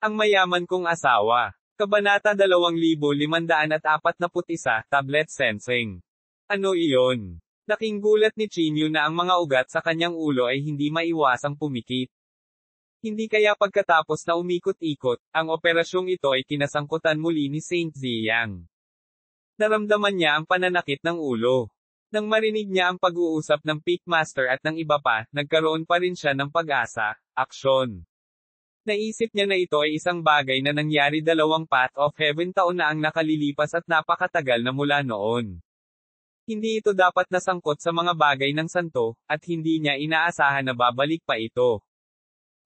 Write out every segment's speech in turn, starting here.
Ang mayaman kong asawa. Kabanata 2541, Tablet Sensing. Ano iyon? Laking gulat ni Chinyu na ang mga ugat sa kanyang ulo ay hindi maiwasang pumikit. Hindi kaya pagkatapos na umikot-ikot, ang operasyong ito ay kinasangkutan muli ni Saint Ziyang. Naramdaman niya ang pananakit ng ulo. Nang marinig niya ang pag-uusap ng Peakmaster at ng iba pa, nagkaroon pa rin siya ng pag-asa, aksyon. Naisip niya na ito ay isang bagay na nangyari 2 Path of Heaven taon na ang nakalilipas at napakatagal na mula noon. Hindi ito dapat nasangkot sa mga bagay ng santo, at hindi niya inaasahan na babalik pa ito.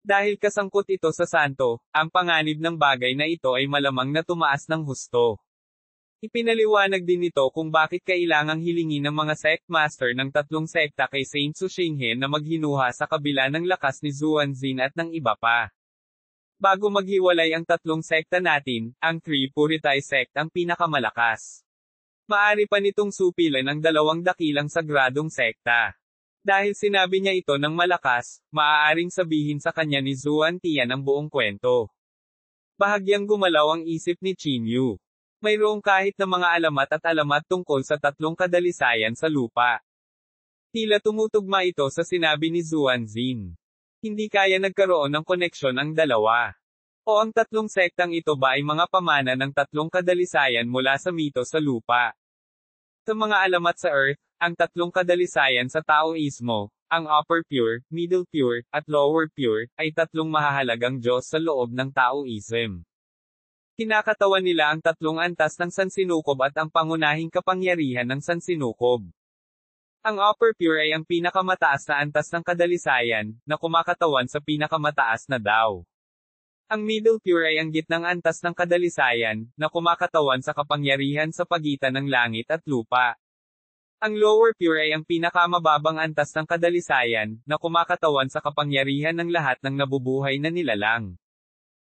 Dahil kasangkot ito sa santo, ang panganib ng bagay na ito ay malamang na tumaas ng husto. Ipinaliwanag din ito kung bakit kailangang hilingin ng mga sect master ng 3 sekta kay Saint Su Shenghe na maghinuha sa kabila ng lakas ni Zuanzin at ng iba pa. Bago maghiwalay ang 3 sekta natin, ang 3 Puritay sect ang pinakamalakas. Maari pa nitong supilan ang 2 dakilang sagradong sekta. Dahil sinabi niya ito ng malakas, maaaring sabihin sa kanya ni Zuan Tian ang buong kwento. Bahagyang gumalaw ang isip ni Chinyu. Mayroong kahit na mga alamat at alamat tungkol sa 3 kadalisayan sa lupa. Tila tumutugma ito sa sinabi ni Zuanzin. Hindi kaya nagkaroon ng koneksyon ang dalawa. O ang 3 sektang ito ba ay mga pamana ng 3 kadalisayan mula sa mito sa lupa? Sa mga alamat sa Earth, ang 3 kadalisayan sa Taoismo, ang Upper Pure, Middle Pure, at Lower Pure, ay 3 mahahalagang Diyos sa loob ng Taoism. Kinakatawan nila ang 3 antas ng sansinukob at ang pangunahing kapangyarihan ng sansinukob. Ang Upper Pure ay ang pinakamataas na antas ng kadalisayan, na kumakatawan sa pinakamataas na Tao. Ang Middle Pure ay ang gitnang antas ng kadalisayan, na kumakatawan sa kapangyarihan sa pagitan ng langit at lupa. Ang Lower Pure ay ang pinakamababang antas ng kadalisayan, na kumakatawan sa kapangyarihan ng lahat ng nabubuhay na nilalang.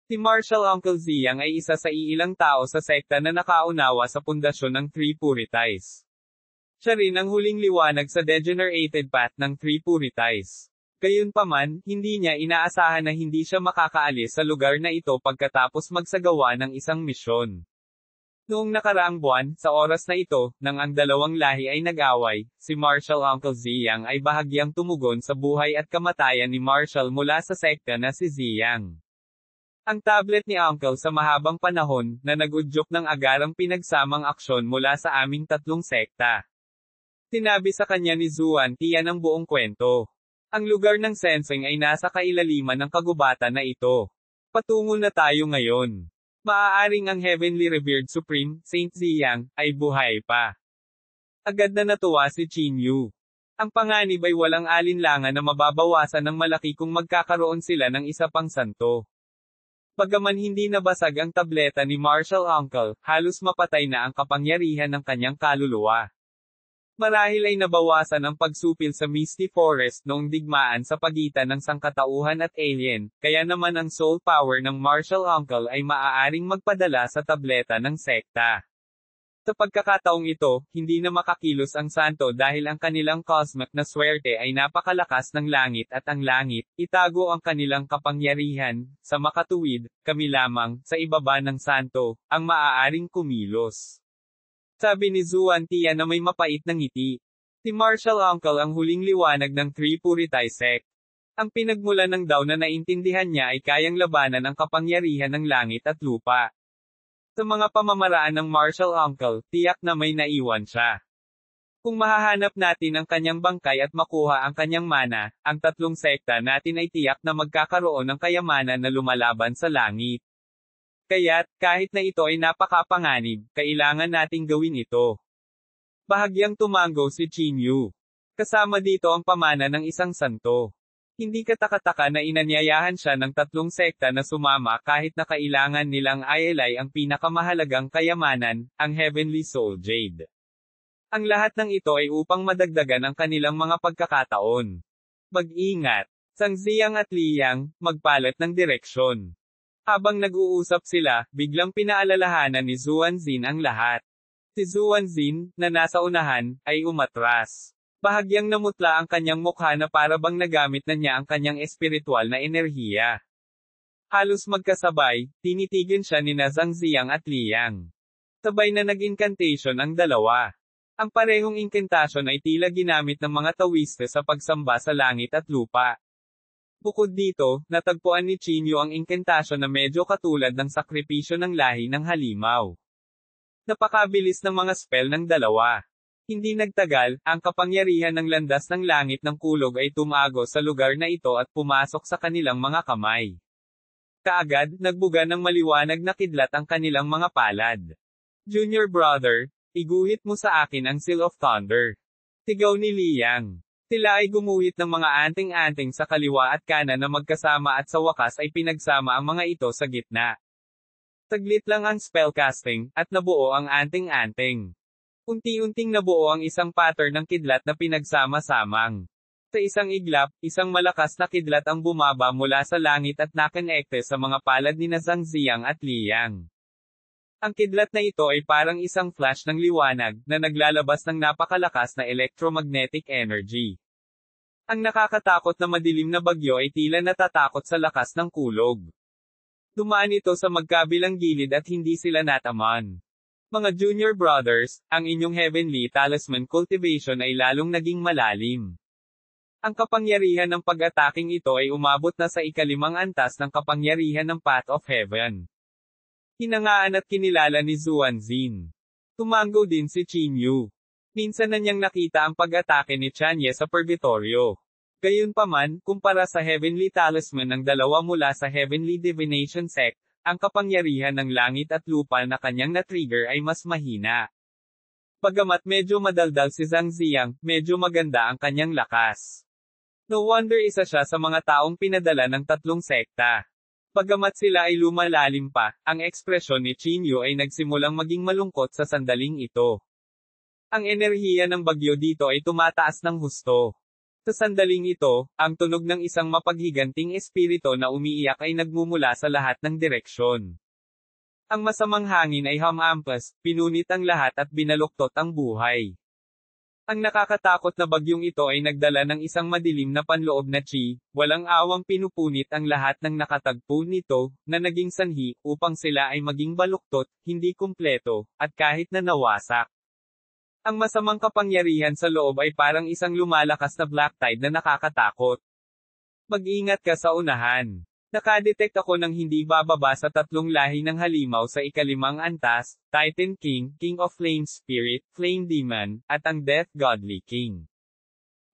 Si Marshall Uncle Ziyang ay isa sa iilang tao sa sekta na nakaunawa sa pundasyon ng 3 Puritais. Siya rin ang huling liwanag sa degenerated path ng 3 Puritais. Gayunpaman, hindi niya inaasahan na hindi siya makakaalis sa lugar na ito pagkatapos magsagawa ng isang misyon. Noong nakaraang buwan, sa oras na ito, nang ang 2 lahi ay nag-away, si Marshall Uncle Ziyang ay bahagyang tumugon sa buhay at kamatayan ni Marshall mula sa sekta na si Ziyang. Ang tablet ni Uncle sa mahabang panahon, na nag-udyok ng agarang pinagsamang aksyon mula sa aming 3 sekta. Sinabi sa kanya ni Zuan Tian ang buong kwento. Ang lugar ng sensing ay nasa kailaliman ng kagubatan na ito. Patungo na tayo ngayon. Maaaring ang Heavenly Revered Supreme, Saint Ziyang, ay buhay pa. Agad na natuwa si Chinyu. Ang panganib ay walang alinlangan na mababawasan ng malaki kung magkakaroon sila ng isa pang santo. Bagaman hindi nabasag ang tableta ni Marshall Uncle, halos mapatay na ang kapangyarihan ng kanyang kaluluwa. Marahil ay nabawasan ang pagsupil sa Misty Forest noong digmaan sa pagitan ng sangkatauhan at alien, kaya naman ang soul power ng Marshall Uncle ay maaaring magpadala sa tableta ng sekta. Sa pagkakataong ito, hindi na makakilos ang santo dahil ang kanilang cosmic na swerte ay napakalakas ng langit at ang langit, itago ang kanilang kapangyarihan, sa makatuwid, kami lamang, sa ibaba ng santo, ang maaaring kumilos. Sabi ni Zuan Tian na may mapait na ngiti. Si Marshall Uncle ang huling liwanag ng 3 Puritai sect. Ang pinagmulan ng Tao na naintindihan niya ay kayang labanan ang kapangyarihan ng langit at lupa. Sa mga pamamaraan ng Marshall Uncle, tiyak na may naiwan siya. Kung mahahanap natin ang kanyang bangkay at makuha ang kanyang mana, ang 3 sekta natin ay tiyak na magkakaroon ng kayamanan na lumalaban sa langit. Kaya't, kahit na ito ay napakapanganib, kailangan nating gawin ito. Bahagyang tumango si Chinyu. Kasama dito ang pamana ng isang santo. Hindi katakataka na inanyayahan siya ng 3 sekta na sumama kahit na kailangan nilang ialay ang pinakamahalagang kayamanan, ang Heavenly Soul Jade. Ang lahat ng ito ay upang madagdagan ang kanilang mga pagkakataon. Mag-ingat. Sang Ziyang at Liyang, magpalat ng direksyon. Habang nag-uusap sila, biglang pinaalalahanan ni Zuanzin ang lahat. Si Zuanzin, na nasa unahan, ay umatras. Bahagyang namutla ang kanyang mukha na para bang nagamit na niya ang kanyang espiritual na enerhiya. Halos magkasabay, tinitigan siya ni Zhang Ziang at Liang. Sabay na nag-incantation ang dalawa. Ang parehong incantation ay tila ginamit ng mga Taoiste sa pagsamba sa langit at lupa. Bukod dito, natagpuan ni Qin Yu ang incantation na medyo katulad ng sakripisyo ng lahi ng halimaw. Napakabilis ng mga spell ng dalawa. Hindi nagtagal, ang kapangyarihan ng landas ng langit ng kulog ay tumago sa lugar na ito at pumasok sa kanilang mga kamay. Kaagad, nagbuga ng maliwanag na kidlat ang kanilang mga palad. Junior brother, iguhit mo sa akin ang Seal of Thunder. Sigaw ni Liang. Sila ay gumuhit ng mga anting-anting sa kaliwa at kanan na magkasama at sa wakas ay pinagsama ang mga ito sa gitna. Saglit lang ang spellcasting, at nabuo ang anting-anting. Unti-unting nabuo ang isang pattern ng kidlat na pinagsama-samang. Sa isang iglap, isang malakas na kidlat ang bumaba mula sa langit at nakonekte sa mga palad ni Zhang Ziang at Liang. Ang kidlat na ito ay parang isang flash ng liwanag, na naglalabas ng napakalakas na electromagnetic energy. Ang nakakatakot na madilim na bagyo ay tila natatakot sa lakas ng kulog. Dumaan ito sa magkabilang gilid at hindi sila nataman. Mga junior brothers, ang inyong heavenly talisman cultivation ay lalong naging malalim. Ang kapangyarihan ng pag-ataking ito ay umabot na sa ikalimang antas ng kapangyarihan ng Path of Heaven. Hinangaan at kinilala ni Zuanzin. Tumango din si Qin Yu. Minsan na niyang nakita ang pag-atake ni Chanye sa Purgatorio. Gayunpaman, kumpara sa Heavenly Talisman ng dalawa mula sa Heavenly Divination Sect, ang kapangyarihan ng langit at lupa na kanyang na-trigger ay mas mahina. Bagamat medyo madaldal si Zhang Ziang, medyo maganda ang kanyang lakas. No wonder isa siya sa mga taong pinadala ng tatlong sekta. Bagamat sila ay lumalalim pa, ang ekspresyon ni Qin Yu ay nagsimulang maging malungkot sa sandaling ito. Ang enerhiya ng bagyo dito ay tumataas ng husto. Sa sandaling ito, ang tunog ng isang mapaghiganting espiritu na umiiyak ay nagmumula sa lahat ng direksyon. Ang masamang hangin ay hamampas, pinunit ang lahat at binaluktot ang buhay. Ang nakakatakot na bagyong ito ay nagdala ng isang madilim na panloob na chi, walang awang pinupunit ang lahat ng nakatagpo nito, na naging sanhi, upang sila ay maging baluktot, hindi kumpleto, at kahit na nawasak. Ang masamang kapangyarihan sa loob ay parang isang lumalakas na black tide na nakakatakot. Mag-ingat ka sa unahan. Nakadetect ako ng hindi bababa sa tatlong lahi ng halimaw sa ikalimang antas, Titan King, King of Flame Spirit, Flame Demon, at ang Death Godly King.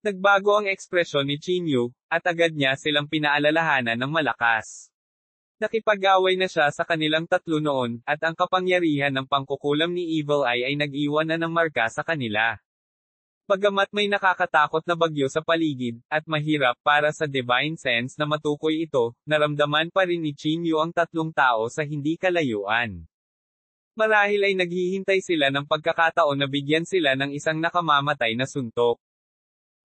Nagbago ang ekspresyon ni Qin Yu, at agad niya silang pinaalalahanan ng malakas. Nakipag-away na siya sa kanilang tatlo noon, at ang kapangyarihan ng pangkukulam ni Evil Eye ay nag-iwan na ng marka sa kanila. Bagamat may nakakatakot na bagyo sa paligid, at mahirap para sa divine sense na matukoy ito, naramdaman pa rin ni Qin Yu ang tatlong tao sa hindi kalayuan. Marahil ay naghihintay sila ng pagkakataon na bigyan sila ng isang nakamamatay na suntok.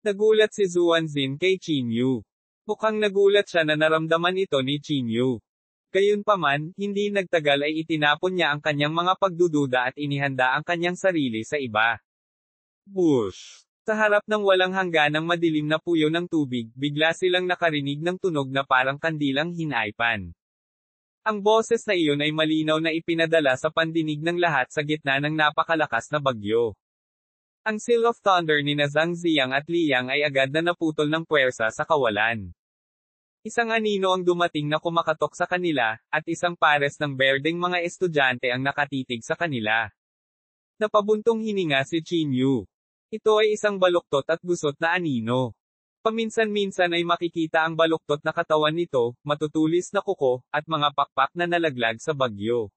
Nagulat si Zuanzin kay Qin Yu. Mukhang nagulat siya na naramdaman ito ni Qin Yu. Gayunpaman, hindi nagtagal ay itinapon niya ang kanyang mga pagdududa at inihanda ang kanyang sarili sa iba. Bush! Sa harap ng walang hangganang madilim na puyo ng tubig, bigla silang nakarinig ng tunog na parang kandilang hinaipan. Ang boses na iyon ay malinaw na ipinadala sa pandinig ng lahat sa gitna ng napakalakas na bagyo. Ang Seal of Thunder ni Zhang Ziang at Liang ay agad na naputol ng puwersa sa kawalan. Isang anino ang dumating na kumakatok sa kanila, at isang pares ng berdeng mga estudyante ang nakatitig sa kanila. Napabuntong hininga si Qin Yu. Ito ay isang baluktot at gusot na anino. Paminsan-minsan ay makikita ang baluktot na katawan nito, matutulis na kuko, at mga pakpak na nalaglag sa bagyo.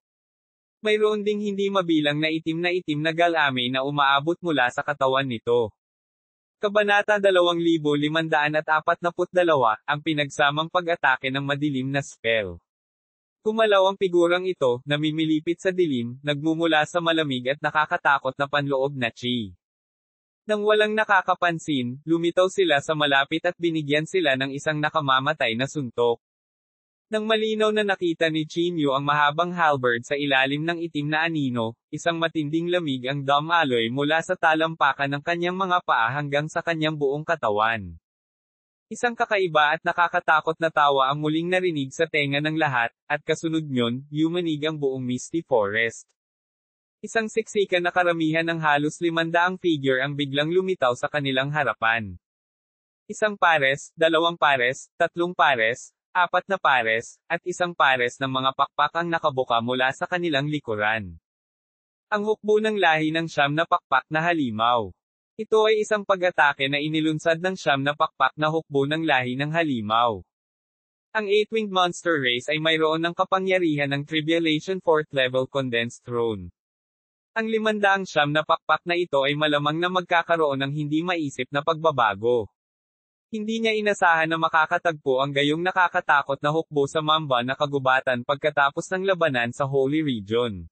Mayroon ding hindi mabilang na itim na galame na umaabot mula sa katawan nito. Kabanata 2542, ang pinagsamang pag-atake ng madilim na spell. Kumalaw ang figurang ito, namimilipit sa dilim, nagmumula sa malamig at nakakatakot na panloob na chi. Nang walang nakakapansin, lumitaw sila sa malapit at binigyan sila ng isang nakamamatay na suntok. Nang malinaw na nakita ni Qin Yu ang mahabang halberd sa ilalim ng itim na anino, isang matinding lamig ang dumaloy mula sa talampakan ng kanyang mga paa hanggang sa kanyang buong katawan. Isang kakaiba at nakakatakot na tawa ang muling narinig sa tenga ng lahat, at kasunod nyon, yumanig ang buong Misty Forest. Isang siksikan na karamihan ng halos 500 figure ang biglang lumitaw sa kanilang harapan. Isang pares, 2 pares, 3 pares, 4 na pares, at isang pares ng mga pakpak ang nakabuka mula sa kanilang likuran. Ang hukbo ng lahi ng 9 na pakpak na halimaw. Ito ay isang pag-atake na inilunsad ng 9 na pakpak na hukbo ng lahi ng halimaw. Ang 8-winged monster race ay mayroon ng kapangyarihan ng Tribulation 4th level condensed throne. Ang 500 na pakpak na ito ay malamang na magkakaroon ng hindi maisip na pagbabago. Hindi niya inasahan na makakatagpo ang gayong nakakatakot na hukbo sa mamba na kagubatan pagkatapos ng labanan sa Holy Region.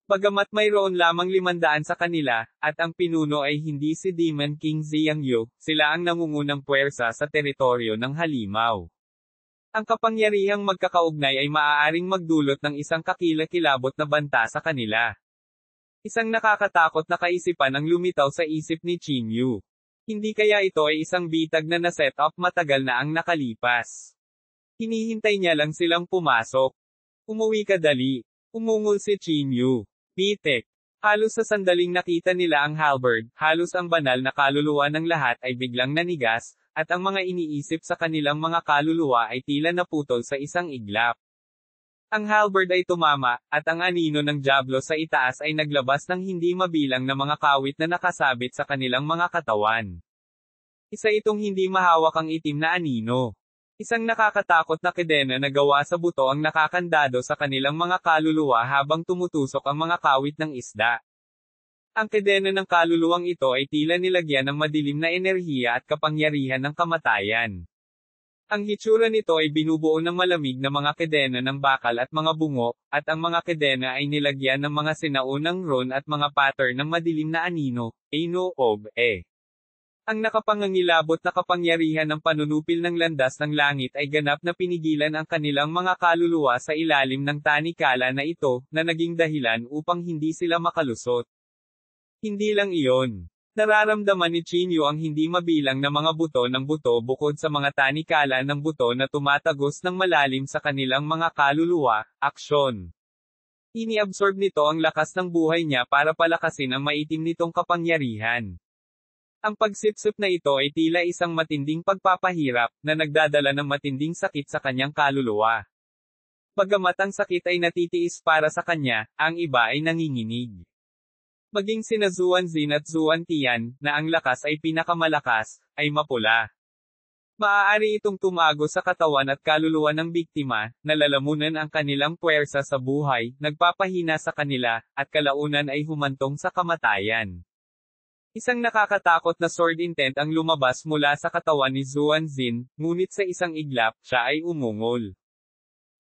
Bagamat mayroon lamang 500 sa kanila, at ang pinuno ay hindi si Demon King Xiangyu, sila ang nangungunang puwersa sa teritoryo ng halimaw. Ang kapangyarihang magkakaugnay ay maaaring magdulot ng isang kakilakilabot na banta sa kanila. Isang nakakatakot na kaisipan ang lumitaw sa isip ni Qingyu. Hindi kaya ito ay isang bitag na na-set up matagal na ang nakalipas. Hinihintay niya lang silang pumasok. Umuwi ka dali. Umungol si Qingyu. Pitek. Halos sa sandaling nakita nila ang halberd, halos ang banal na kaluluwa ng lahat ay biglang nanigas, at ang mga iniisip sa kanilang mga kaluluwa ay tila naputol sa isang iglap. Ang halberd ay tumama, at ang anino ng Diablo sa itaas ay naglabas ng hindi mabilang na mga kawit na nakasabit sa kanilang mga katawan. Isa itong hindi mahawak ang itim na anino. Isang nakakatakot na kedena na gawa sa buto ang nakakandado sa kanilang mga kaluluwa habang tumutusok ang mga kawit ng isda. Ang kedena ng kaluluwang ito ay tila nilagyan ng madilim na enerhiya at kapangyarihan ng kamatayan. Ang hitsura nito ay binubuo ng malamig na mga kedena ng bakal at mga bungo, at ang mga kedena ay nilagyan ng mga sinaunang rune at mga pattern ng madilim na anino, Ano-ob-e. Ang nakapangangilabot na kapangyarihan ng panunupil ng landas ng langit ay ganap na pinigilan ang kanilang mga kaluluwa sa ilalim ng tanikala na ito, na naging dahilan upang hindi sila makalusot. Hindi lang iyon. Nararamdaman ni Qingyu ang hindi mabilang na mga buto ng buto bukod sa mga tanikala ng buto na tumatagos ng malalim sa kanilang mga kaluluwa, aksyon. Iniabsorb nito ang lakas ng buhay niya para palakasin ang maitim nitong kapangyarihan. Ang pagsipsip na ito ay tila isang matinding pagpapahirap, na nagdadala ng matinding sakit sa kanyang kaluluwa. Bagamat ang sakit ay natitiis para sa kanya, ang iba ay nanginginig. Maging sina Zuanzin at Zuantian, na ang lakas ay pinakamalakas, ay mapula. Maaari itong tumago sa katawan at kaluluwa ng biktima, nalalamunan ang kanilang puwersa sa buhay, nagpapahina sa kanila, at kalaunan ay humantong sa kamatayan. Isang nakakatakot na sword intent ang lumabas mula sa katawan ni Zuanzin, ngunit sa isang iglap, siya ay umungol.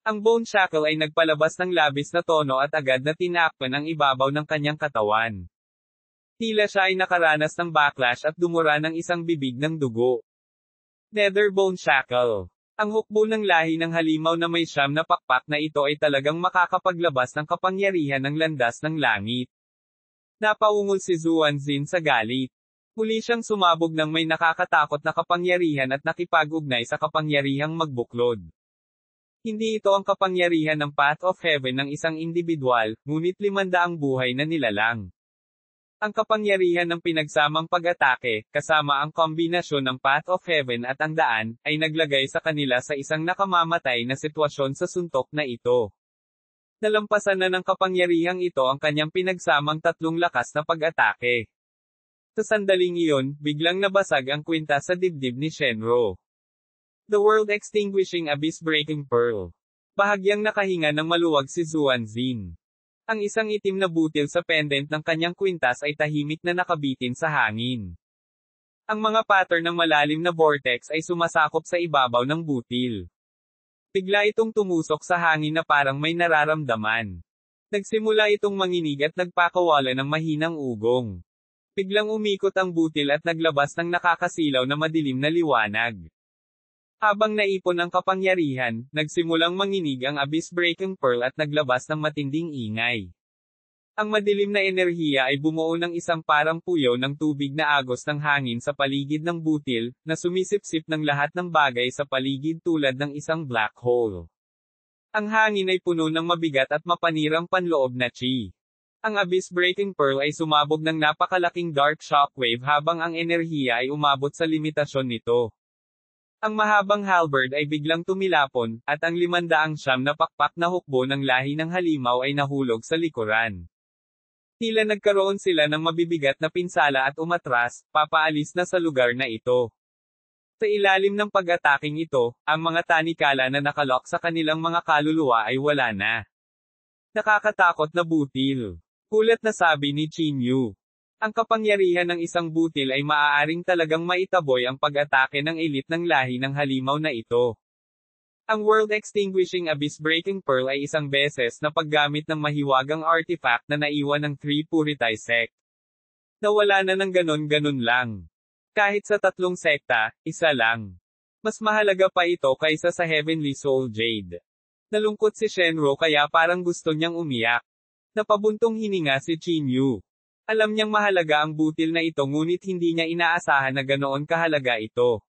Ang bone shackle ay nagpalabas ng labis na tono at agad na tinakpan ang ibabaw ng kanyang katawan. Tila siya ay nakaranas ng backlash at dumura ng isang bibig ng dugo. Nether bone shackle. Ang hukbo ng lahi ng halimaw na may 9 na pakpak na ito ay talagang makakapaglabas ng kapangyarihan ng landas ng langit. Napaungol si Zuanzin sa galit. Muli siyang sumabog ng may nakakatakot na kapangyarihan at nakipag-ugnay sa kapangyarihang magbuklod. Hindi ito ang kapangyarihan ng Path of Heaven ng isang individual, ngunit 500 buhay na nilalang. Ang kapangyarihan ng pinagsamang pag-atake, kasama ang kombinasyon ng Path of Heaven at ang daan, ay naglagay sa kanila sa isang nakamamatay na sitwasyon sa suntok na ito. Nalampasan na ng kapangyarihang ito ang kanyang pinagsamang 3 lakas na pag-atake. Sa sandaling iyon, biglang nabasag ang kwintas sa dibdib ni Shenro. The World-Extinguishing Abyss-Breaking Pearl. Bahagyang nakahinga ng maluwag si Zuanzin. Ang isang itim na butil sa pendant ng kanyang kwintas ay tahimik na nakabitin sa hangin. Ang mga pattern ng malalim na vortex ay sumasakop sa ibabaw ng butil. Bigla itong tumusok sa hangin na parang may nararamdaman. Nagsimula itong manginig at nagpakawala ng mahinang ugong. Biglang umikot ang butil at naglabas ng nakakasilaw na madilim na liwanag. Habang naipon ang kapangyarihan, nagsimulang manginig ang Abyss Breaking Pearl at naglabas ng matinding ingay. Ang madilim na enerhiya ay bumuo ng isang parang puyo ng tubig na agos ng hangin sa paligid ng butil, na sumisipsip ng lahat ng bagay sa paligid tulad ng isang black hole. Ang hangin ay puno ng mabigat at mapanirang panloob na chi. Ang abyss-breaking pearl ay sumabog ng napakalaking dark shockwave habang ang enerhiya ay umabot sa limitasyon nito. Ang mahabang halberd ay biglang tumilapon, at ang 500 na pakpak na hukbo ng lahi ng halimaw ay nahulog sa likuran. Tila nagkaroon sila ng mabibigat na pinsala at umatras, papaalis na sa lugar na ito. Sa ilalim ng pag-ataking ito, ang mga tanikala na nakalok sa kanilang mga kaluluwa ay wala na. Nakakatakot na butil. Kulat na sabi ni Chinyu. Ang kapangyarihan ng isang butil ay maaaring talagang maitaboy ang pag-atake ng elite ng lahi ng halimaw na ito. Ang world-extinguishing abyss-breaking pearl ay isang beses na paggamit ng mahiwagang artifact na naiwan ng Three Purity sect. Nawala na ng ganon-ganon lang. Kahit sa 3 sekta, isa lang. Mas mahalaga pa ito kaysa sa Heavenly Soul Jade. Nalungkot si Shenro kaya parang gusto niyang umiyak. Napabuntong hininga si Chinyu. Alam niyang mahalaga ang butil na ito ngunit hindi niya inaasahan na ganoon kahalaga ito.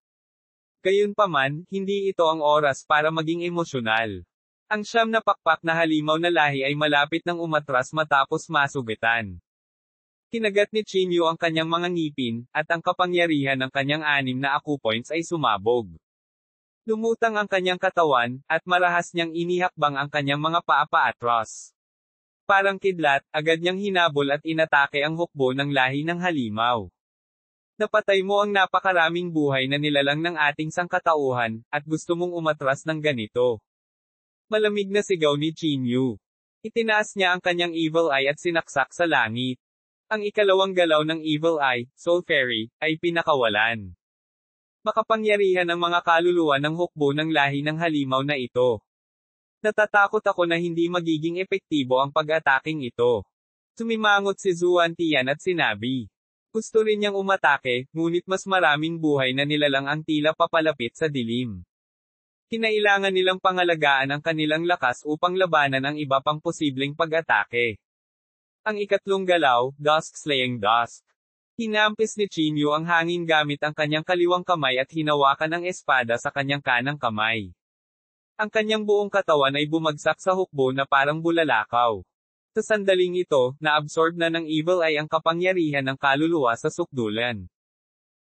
Gayunpaman, hindi ito ang oras para maging emosyonal. Ang 9 na pakpak na halimaw na lahi ay malapit nang umatras matapos masugitan. Kinagat ni Chinyu ang kanyang mga ngipin, at ang kapangyarihan ng kanyang 6 na acupoints ay sumabog. Lumutang ang kanyang katawan, at marahas niyang inihakbang ang kanyang mga paa paatras. Parang kidlat, agad niyang hinabol at inatake ang hukbo ng lahi ng halimaw. Napatay mo ang napakaraming buhay na nilalang ng ating sangkatauhan, at gusto mong umatras ng ganito. Malamig na sigaw ni Chinyu. Itinaas niya ang kanyang evil eye at sinaksak sa langit. Ang ikalawang galaw ng evil eye, Soul Fairy, ay pinakawalan. Makapangyarihan ang mga kaluluwa ng hukbo ng lahi ng halimaw na ito. Natatakot ako na hindi magiging epektibo ang pag-ataking ito. Sumimangot si Zuan Tian at sinabi. Gusto rin niyang umatake, ngunit mas maraming buhay na nilalang ang tila papalapit sa dilim. Kinailangan nilang pangalagaan ang kanilang lakas upang labanan ang iba pang posibleng pag-atake. Ang ikatlong galaw, Dusk Slaying Dusk. Hinampis ni Chinyu ang hangin gamit ang kanyang kaliwang kamay at hinawakan ang espada sa kanyang kanang kamay. Ang kanyang buong katawan ay bumagsak sa hukbo na parang bulalakaw. Sa sandaling ito, na-absorb na ng evil eye ang kapangyarihan ng kaluluwa sa sukdulan.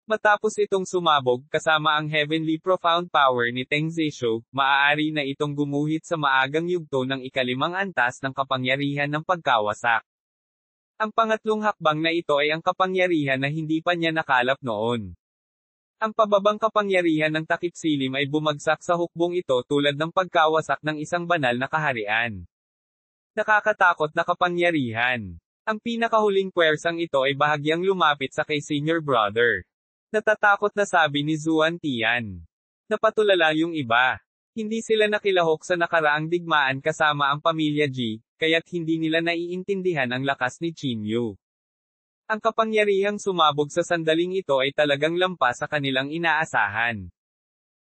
Matapos itong sumabog, kasama ang heavenly profound power ni Teng Zishu, maaari na itong gumuhit sa maagang yugto ng ikalimang antas ng kapangyarihan ng pagkawasak. Ang pangatlong hakbang na ito ay ang kapangyarihan na hindi pa niya nakalap noon. Ang pababang kapangyarihan ng takip silim ay bumagsak sa hukbong ito tulad ng pagkawasak ng isang banal na kaharian. Nakakatakot na kapangyarihan. Ang pinakahuling puwersang ito ay bahagyang lumapit sa kay senior brother. Natatakot na sabi ni Zuan Tian. Napatulala yung iba. Hindi sila nakilahok sa nakaraang digmaan kasama ang pamilya Ji, kaya't hindi nila naiintindihan ang lakas ni Chinyu. Ang kapangyarihang sumabog sa sandaling ito ay talagang lampas sa kanilang inaasahan.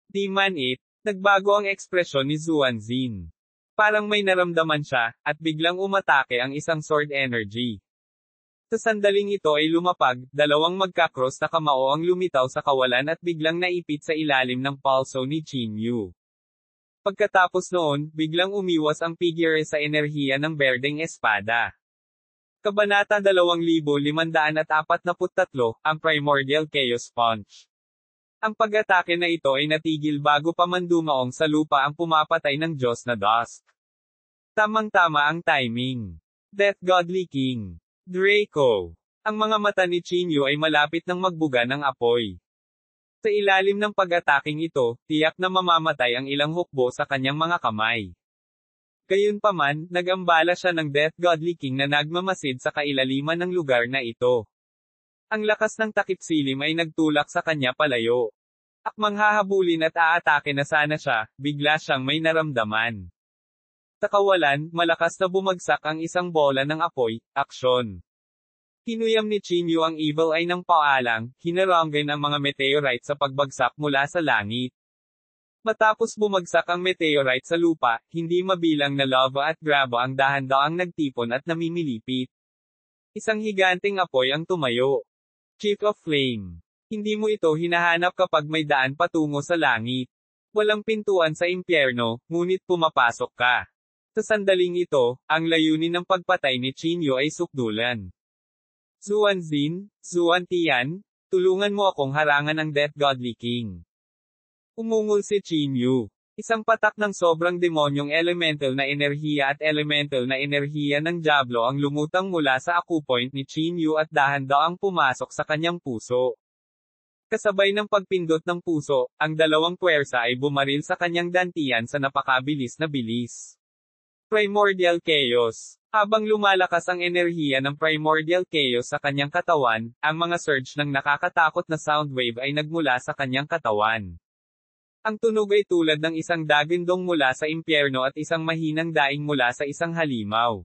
Di man nagbago ang ekspresyon ni Zuan Xin. Parang may naramdaman siya, at biglang umatake ang isang sword energy. Sa sandaling ito ay lumapag, 2 magkakross na kamao ang lumitaw sa kawalan at biglang naipit sa ilalim ng pulso ni Chinyu. Pagkatapos noon, biglang umiwas ang figure sa enerhiya ng berdeng espada. Kabanata 2543, ang Primordial Chaos Punch. Ang pag-atake na ito ay natigil bago pa man dumaong sa lupa ang pumapatay ng Diyos na Dusk. Tamang-tama ang timing. Death Godly King. Draco. Ang mga mata ni Chinyu ay malapit ng magbuga ng apoy. Sa ilalim ng pag-ataking ito, tiyak na mamamatay ang ilang hukbo sa kanyang mga kamay. Gayunpaman, nag-ambala siya ng Death Godly King na nagmamasid sa kailaliman ng lugar na ito. Ang lakas ng takip silim ay nagtulak sa kanya palayo. Akmang hahabulin at aatake na sana siya, bigla siyang may naramdaman. Sa kawalan, malakas na bumagsak ang isang bola ng apoy, aksyon. Kinuyam ni Chinyu ang evil eye ng paalang, hinaranggan ang mga meteorite sa pagbagsak mula sa langit. Matapos bumagsak ang meteorite sa lupa, hindi mabilang na lava at graba ang dahan-daang nagtipon at namimilipit. Isang higanteng apoy ang tumayo. Chief of Flame. Hindi mo ito hinahanap kapag may daan patungo sa langit. Walang pintuan sa impyerno, ngunit pumapasok ka. Sa sandaling ito, ang layunin ng pagpatay ni Chinyu ay sukdulan. Zuanzin, Zuantian, tulungan mo akong harangan ang Death Godly King. Umungol si Chinyu. Isang patak ng sobrang demonyong elemental na enerhiya at elemental na enerhiya ng Diablo ang lumutang mula sa acupoint ni Chinyu at dahan-daang pumasok sa kanyang puso. Kasabay ng pagpindot ng puso, ang dalawang puwersa ay bumaril sa kanyang dantian sa napakabilis na bilis. Primordial Chaos. Habang lumalakas ang enerhiya ng Primordial Chaos sa kanyang katawan, ang mga surge ng nakakatakot na sound wave ay nagmula sa kanyang katawan. Ang tunog ay tulad ng isang dagindong mula sa impyerno at isang mahinang daing mula sa isang halimaw.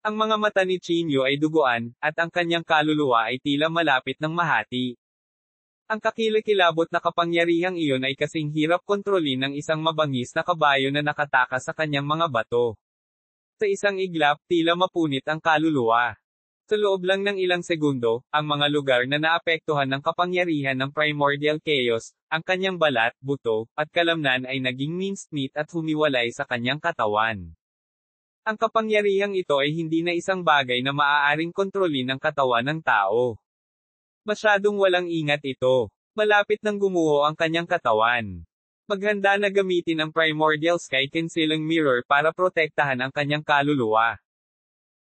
Ang mga mata ni Chinyu ay duguan, at ang kanyang kaluluwa ay tila malapit ng mahati. Ang kakilakilabot na kapangyarihang iyon ay kasing hirap kontrolin ng isang mabangis na kabayo na nakatakas sa kanyang mga bato. Sa isang iglap, tila mapunit ang kaluluwa. Sa loob lang ng ilang segundo, ang mga lugar na naapektuhan ng kapangyarihan ng Primordial Chaos, ang kanyang balat, buto, at kalamnan ay naging minced meat at humiwalay sa kanyang katawan. Ang kapangyarihang ito ay hindi na isang bagay na maaaring kontrolin ng katawan ng tao. Masyadong walang ingat ito. Malapit nang gumuho ang kanyang katawan. Maghanda na gamitin ang Primordial Sky Concealing Mirror para protektahan ang kanyang kaluluwa.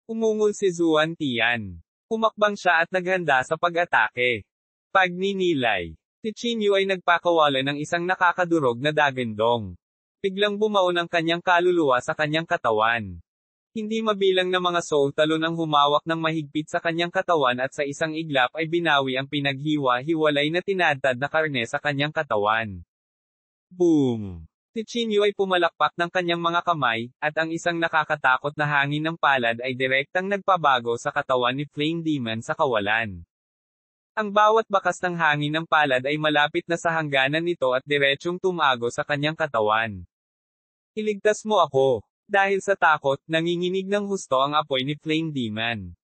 Umungol si Zuan Tian. Pumakbang siya at naghanda sa pag-atake. Pagninilay. Si Chinyu ay nagpakawala ng isang nakakadurog na dagandong. Biglang bumaon ang kanyang kaluluwa sa kanyang katawan. Hindi mabilang na mga soul talon ang humawak ng mahigpit sa kanyang katawan at sa isang iglap ay binawi ang pinaghiwa-hiwalay na tinadtad na karne sa kanyang katawan. Boom! Si Chinyu ay pumalakpak ng kanyang mga kamay, at ang isang nakakatakot na hangin ng palad ay direktang nagpabago sa katawan ni Flame Demon sa kawalan. Ang bawat bakas ng hangin ng palad ay malapit na sa hangganan nito at diretsyong tumago sa kanyang katawan. Iligtas mo ako. Dahil sa takot, nanginginig ng husto ang apoy ni Flame Demon.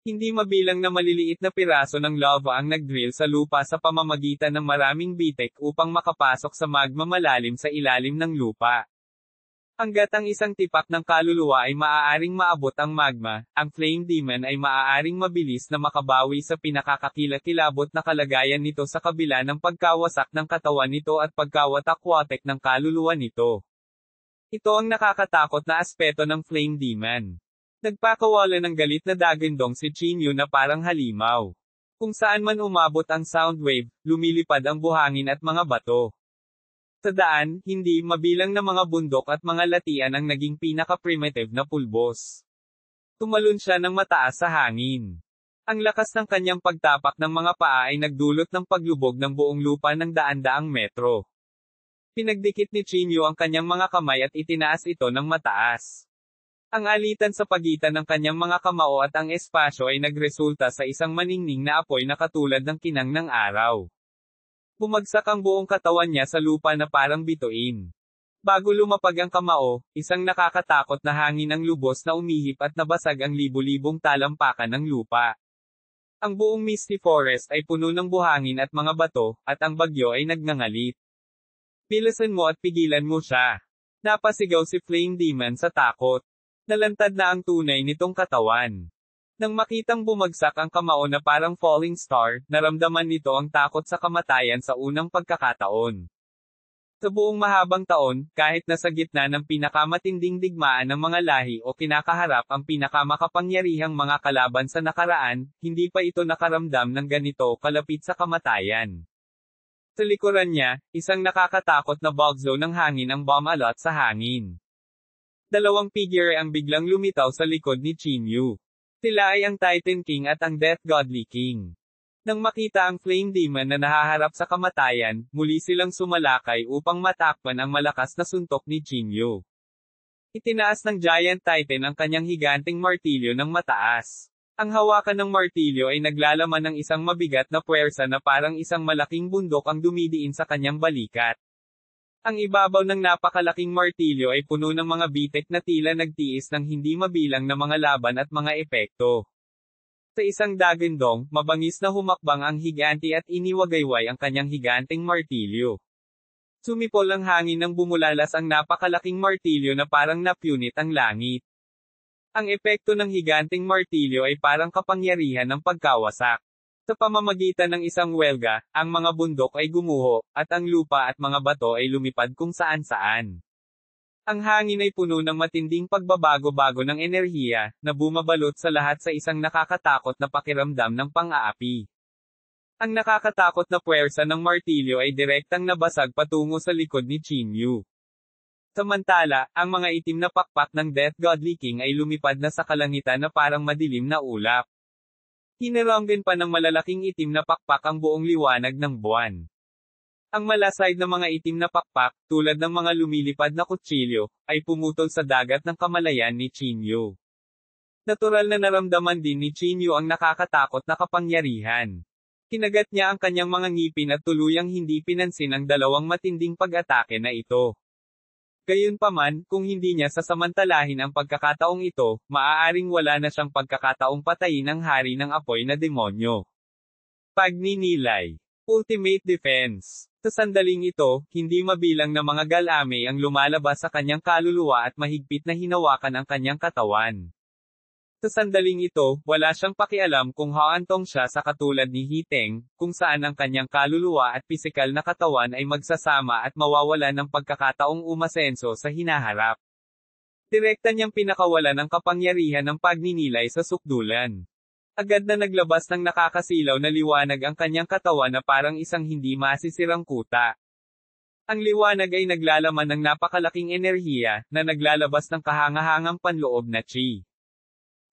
Hindi mabilang na maliliit na piraso ng lava ang nagdrill sa lupa sa pamamagitan ng maraming bitek upang makapasok sa magma malalim sa ilalim ng lupa. Hanggat ang isang tipak ng kaluluwa ay maaaring maabot ang magma, ang Flame Demon ay maaaring mabilis na makabawi sa pinakakakilakilabot na kalagayan nito sa kabila ng pagkawasak ng katawan nito at pagkawatak-watek ng kaluluwa nito. Ito ang nakakatakot na aspeto ng Flame Demon. Nagpakawala ng galit na dagandong si Chinyu na parang halimaw. Kung saan man umabot ang sound wave, lumilipad ang buhangin at mga bato. Sa daan, hindi mabilang na mga bundok at mga latian ang naging pinaka-primitive na pulbos. Tumalon siya ng mataas sa hangin. Ang lakas ng kanyang pagtapak ng mga paa ay nagdulot ng paglubog ng buong lupa ng daan-daang metro. Pinagdikit ni Chinyu ang kanyang mga kamay at itinaas ito ng mataas. Ang alitan sa pagitan ng kanyang mga kamao at ang espasyo ay nagresulta sa isang maningning na apoy na katulad ng kinang ng araw. Bumagsak ang buong katawan niya sa lupa na parang bituin. Bago lumapag ang kamao, isang nakakatakot na hangin ang lubos na umihip at nabasag ang libu-libong talampakan ng lupa. Ang buong Misty Forest ay puno ng buhangin at mga bato, at ang bagyo ay nagngangalit. Bilisan mo at pigilan mo siya. Napasigaw si Flame Demon sa takot. Nalantad na ang tunay nitong katawan. Nang makitang bumagsak ang kamao na parang falling star, naramdaman nito ang takot sa kamatayan sa unang pagkakataon. Sa buong mahabang taon, kahit nasa gitna ng pinakamatinding digmaan ng mga lahi o kinakaharap ang pinakamakapangyarihang mga kalaban sa nakaraan, hindi pa ito nakaramdam ng ganito kalapit sa kamatayan. Sa likuran niya, isang nakakatakot na bugzo ng hangin ang bumalot sa hangin. Dalawang figure ang biglang lumitaw sa likod ni Chinyu. Sila ay ang Titan King at ang Death Godly King. Nang makita ang Flame Demon na nahaharap sa kamatayan, muli silang sumalakay upang matakpan ang malakas na suntok ni Chinyu. Itinaas ng Giant Titan ang kanyang higanteng martilyo ng mataas. Ang hawakan ng martilyo ay naglalaman ng isang mabigat na puwersa na parang isang malaking bundok ang dumidiin sa kanyang balikat. Ang ibabaw ng napakalaking martilyo ay puno ng mga bitek na tila nagtiis ng hindi mabilang na mga laban at mga epekto. Sa isang dagandong, mabangis na humakbang ang higante at iniwagayway ang kanyang higanteng martilyo. Sumipol ang hangin nang bumulalas ang napakalaking martilyo na parang napunit ang langit. Ang epekto ng higanteng martilyo ay parang kapangyarihan ng pagkawasak. Sa pamamagitan ng isang welga, ang mga bundok ay gumuho, at ang lupa at mga bato ay lumipad kung saan-saan. Ang hangin ay puno ng matinding pagbabago-bago ng enerhiya, na bumabalot sa lahat sa isang nakakatakot na pakiramdam ng pang-aapi. Ang nakakatakot na puwersa ng martilyo ay direktang nabasag patungo sa likod ni Chinyu. Samantala, ang mga itim na pakpak ng Death Godly King ay lumipad na sa kalangitan na parang madilim na ulap. Hinaranggan pa ng malalaking itim na pakpak ang buong liwanag ng buwan. Ang malasay na mga itim na pakpak, tulad ng mga lumilipad na kutsilyo, ay pumutol sa dagat ng kamalayan ni Chinyu. Natural na naramdaman din ni Chinyu ang nakakatakot na kapangyarihan. Kinagat niya ang kanyang mga ngipin at tuluyang hindi pinansin ang dalawang matinding pag-atake na ito. Gayunpaman, kung hindi niya sasamantalahin ang pagkakataong ito, maaaring wala na siyang pagkakataong patayin ang hari ng apoy na demonyo. Pagninilay. Ultimate Defense. Sa sandaling ito, hindi mabilang na mga galame ang lumalabas sa kanyang kaluluwa at mahigpit na hinawakan ang kanyang katawan. Sa sandaling ito, wala siyang pakialam kung haantong siya sa katulad ni Hiteng, kung saan ang kanyang kaluluwa at pisikal na katawan ay magsasama at mawawala ng pagkakataong umasenso sa hinaharap. Direkta niyang pinakawalan ang kapangyarihan ng pagninilay sa sukdulan. Agad na naglabas ng nakakasilaw na liwanag ang kanyang katawan na parang isang hindi masisirang kuta. Ang liwanag ay naglalaman ng napakalaking enerhiya, na naglalabas ng kahangahangang panloob na chi.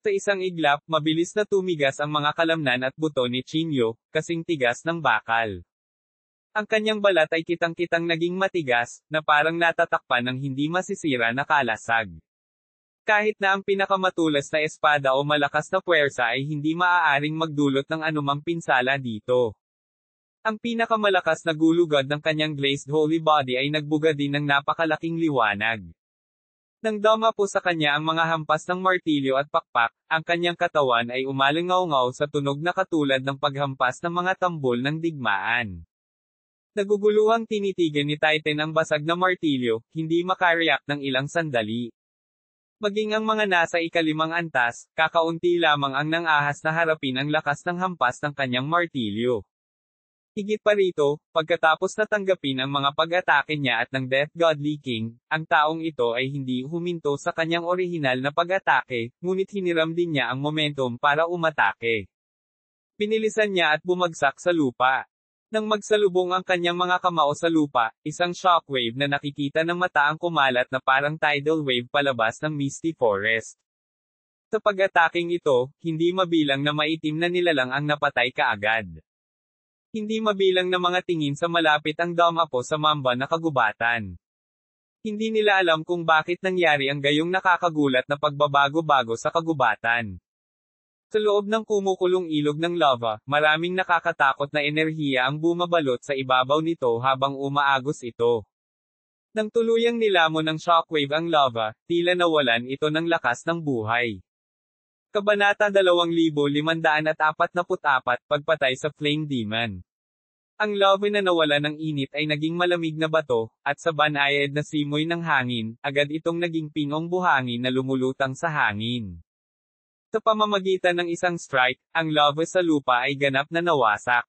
Sa isang iglap, mabilis na tumigas ang mga kalamnan at buto ni Chinyu, kasing tigas ng bakal. Ang kanyang balat ay kitang-kitang naging matigas, na parang natatakpan ng hindi masisira na kalasag. Kahit na ang pinakamatulas na espada o malakas na puwersa ay hindi maaaring magdulot ng anumang pinsala dito. Ang pinakamalakas na gulugod ng kanyang glazed holy body ay nagbuga din ng napakalaking liwanag. Nang damapo sa kanya ang mga hampas ng martilyo at pakpak, ang kanyang katawan ay umalingaw-ngaw sa tunog na katulad ng paghampas ng mga tambol ng digmaan. Naguguluhang tinitigan ni Titan ang basag na martilyo, hindi makareact ng ilang sandali. Maging ang mga nasa ikalimang antas, kakaunti lamang ang nang-ahas na harapin ang lakas ng hampas ng kanyang martilyo. Higit pa rito, pagkatapos na tanggapin ang mga pag-atake niya at ng Death Godly King, ang taong ito ay hindi huminto sa kanyang orihinal na pag-atake, ngunit hiniram din niya ang momentum para umatake. Pinilisan niya at bumagsak sa lupa. Nang magsalubong ang kanyang mga kamao sa lupa, isang shockwave na nakikita ng mata ang kumalat na parang tidal wave palabas ng Misty Forest. Sa pag-ataking ito, hindi mabilang na maitim na nilalang ang napatay kaagad. Hindi mabilang na mga tingin sa malapit ang damapo sa mamba na kagubatan. Hindi nila alam kung bakit nangyari ang gayong nakakagulat na pagbabago-bago sa kagubatan. Sa loob ng kumukulong ilog ng lava, maraming nakakatakot na enerhiya ang bumabalot sa ibabaw nito habang umaagos ito. Nang tuluyang nilamon ng shockwave ang lava, tila nawalan ito ng lakas ng buhay. Kabanata 2544, Pagpatay sa Flame Demon. Ang lava na nawala ng init ay naging malamig na bato, at sa banayad na simoy ng hangin, agad itong naging pinong buhangin na lumulutang sa hangin. Sa pamamagitan ng isang strike, ang lava sa lupa ay ganap na nawasak.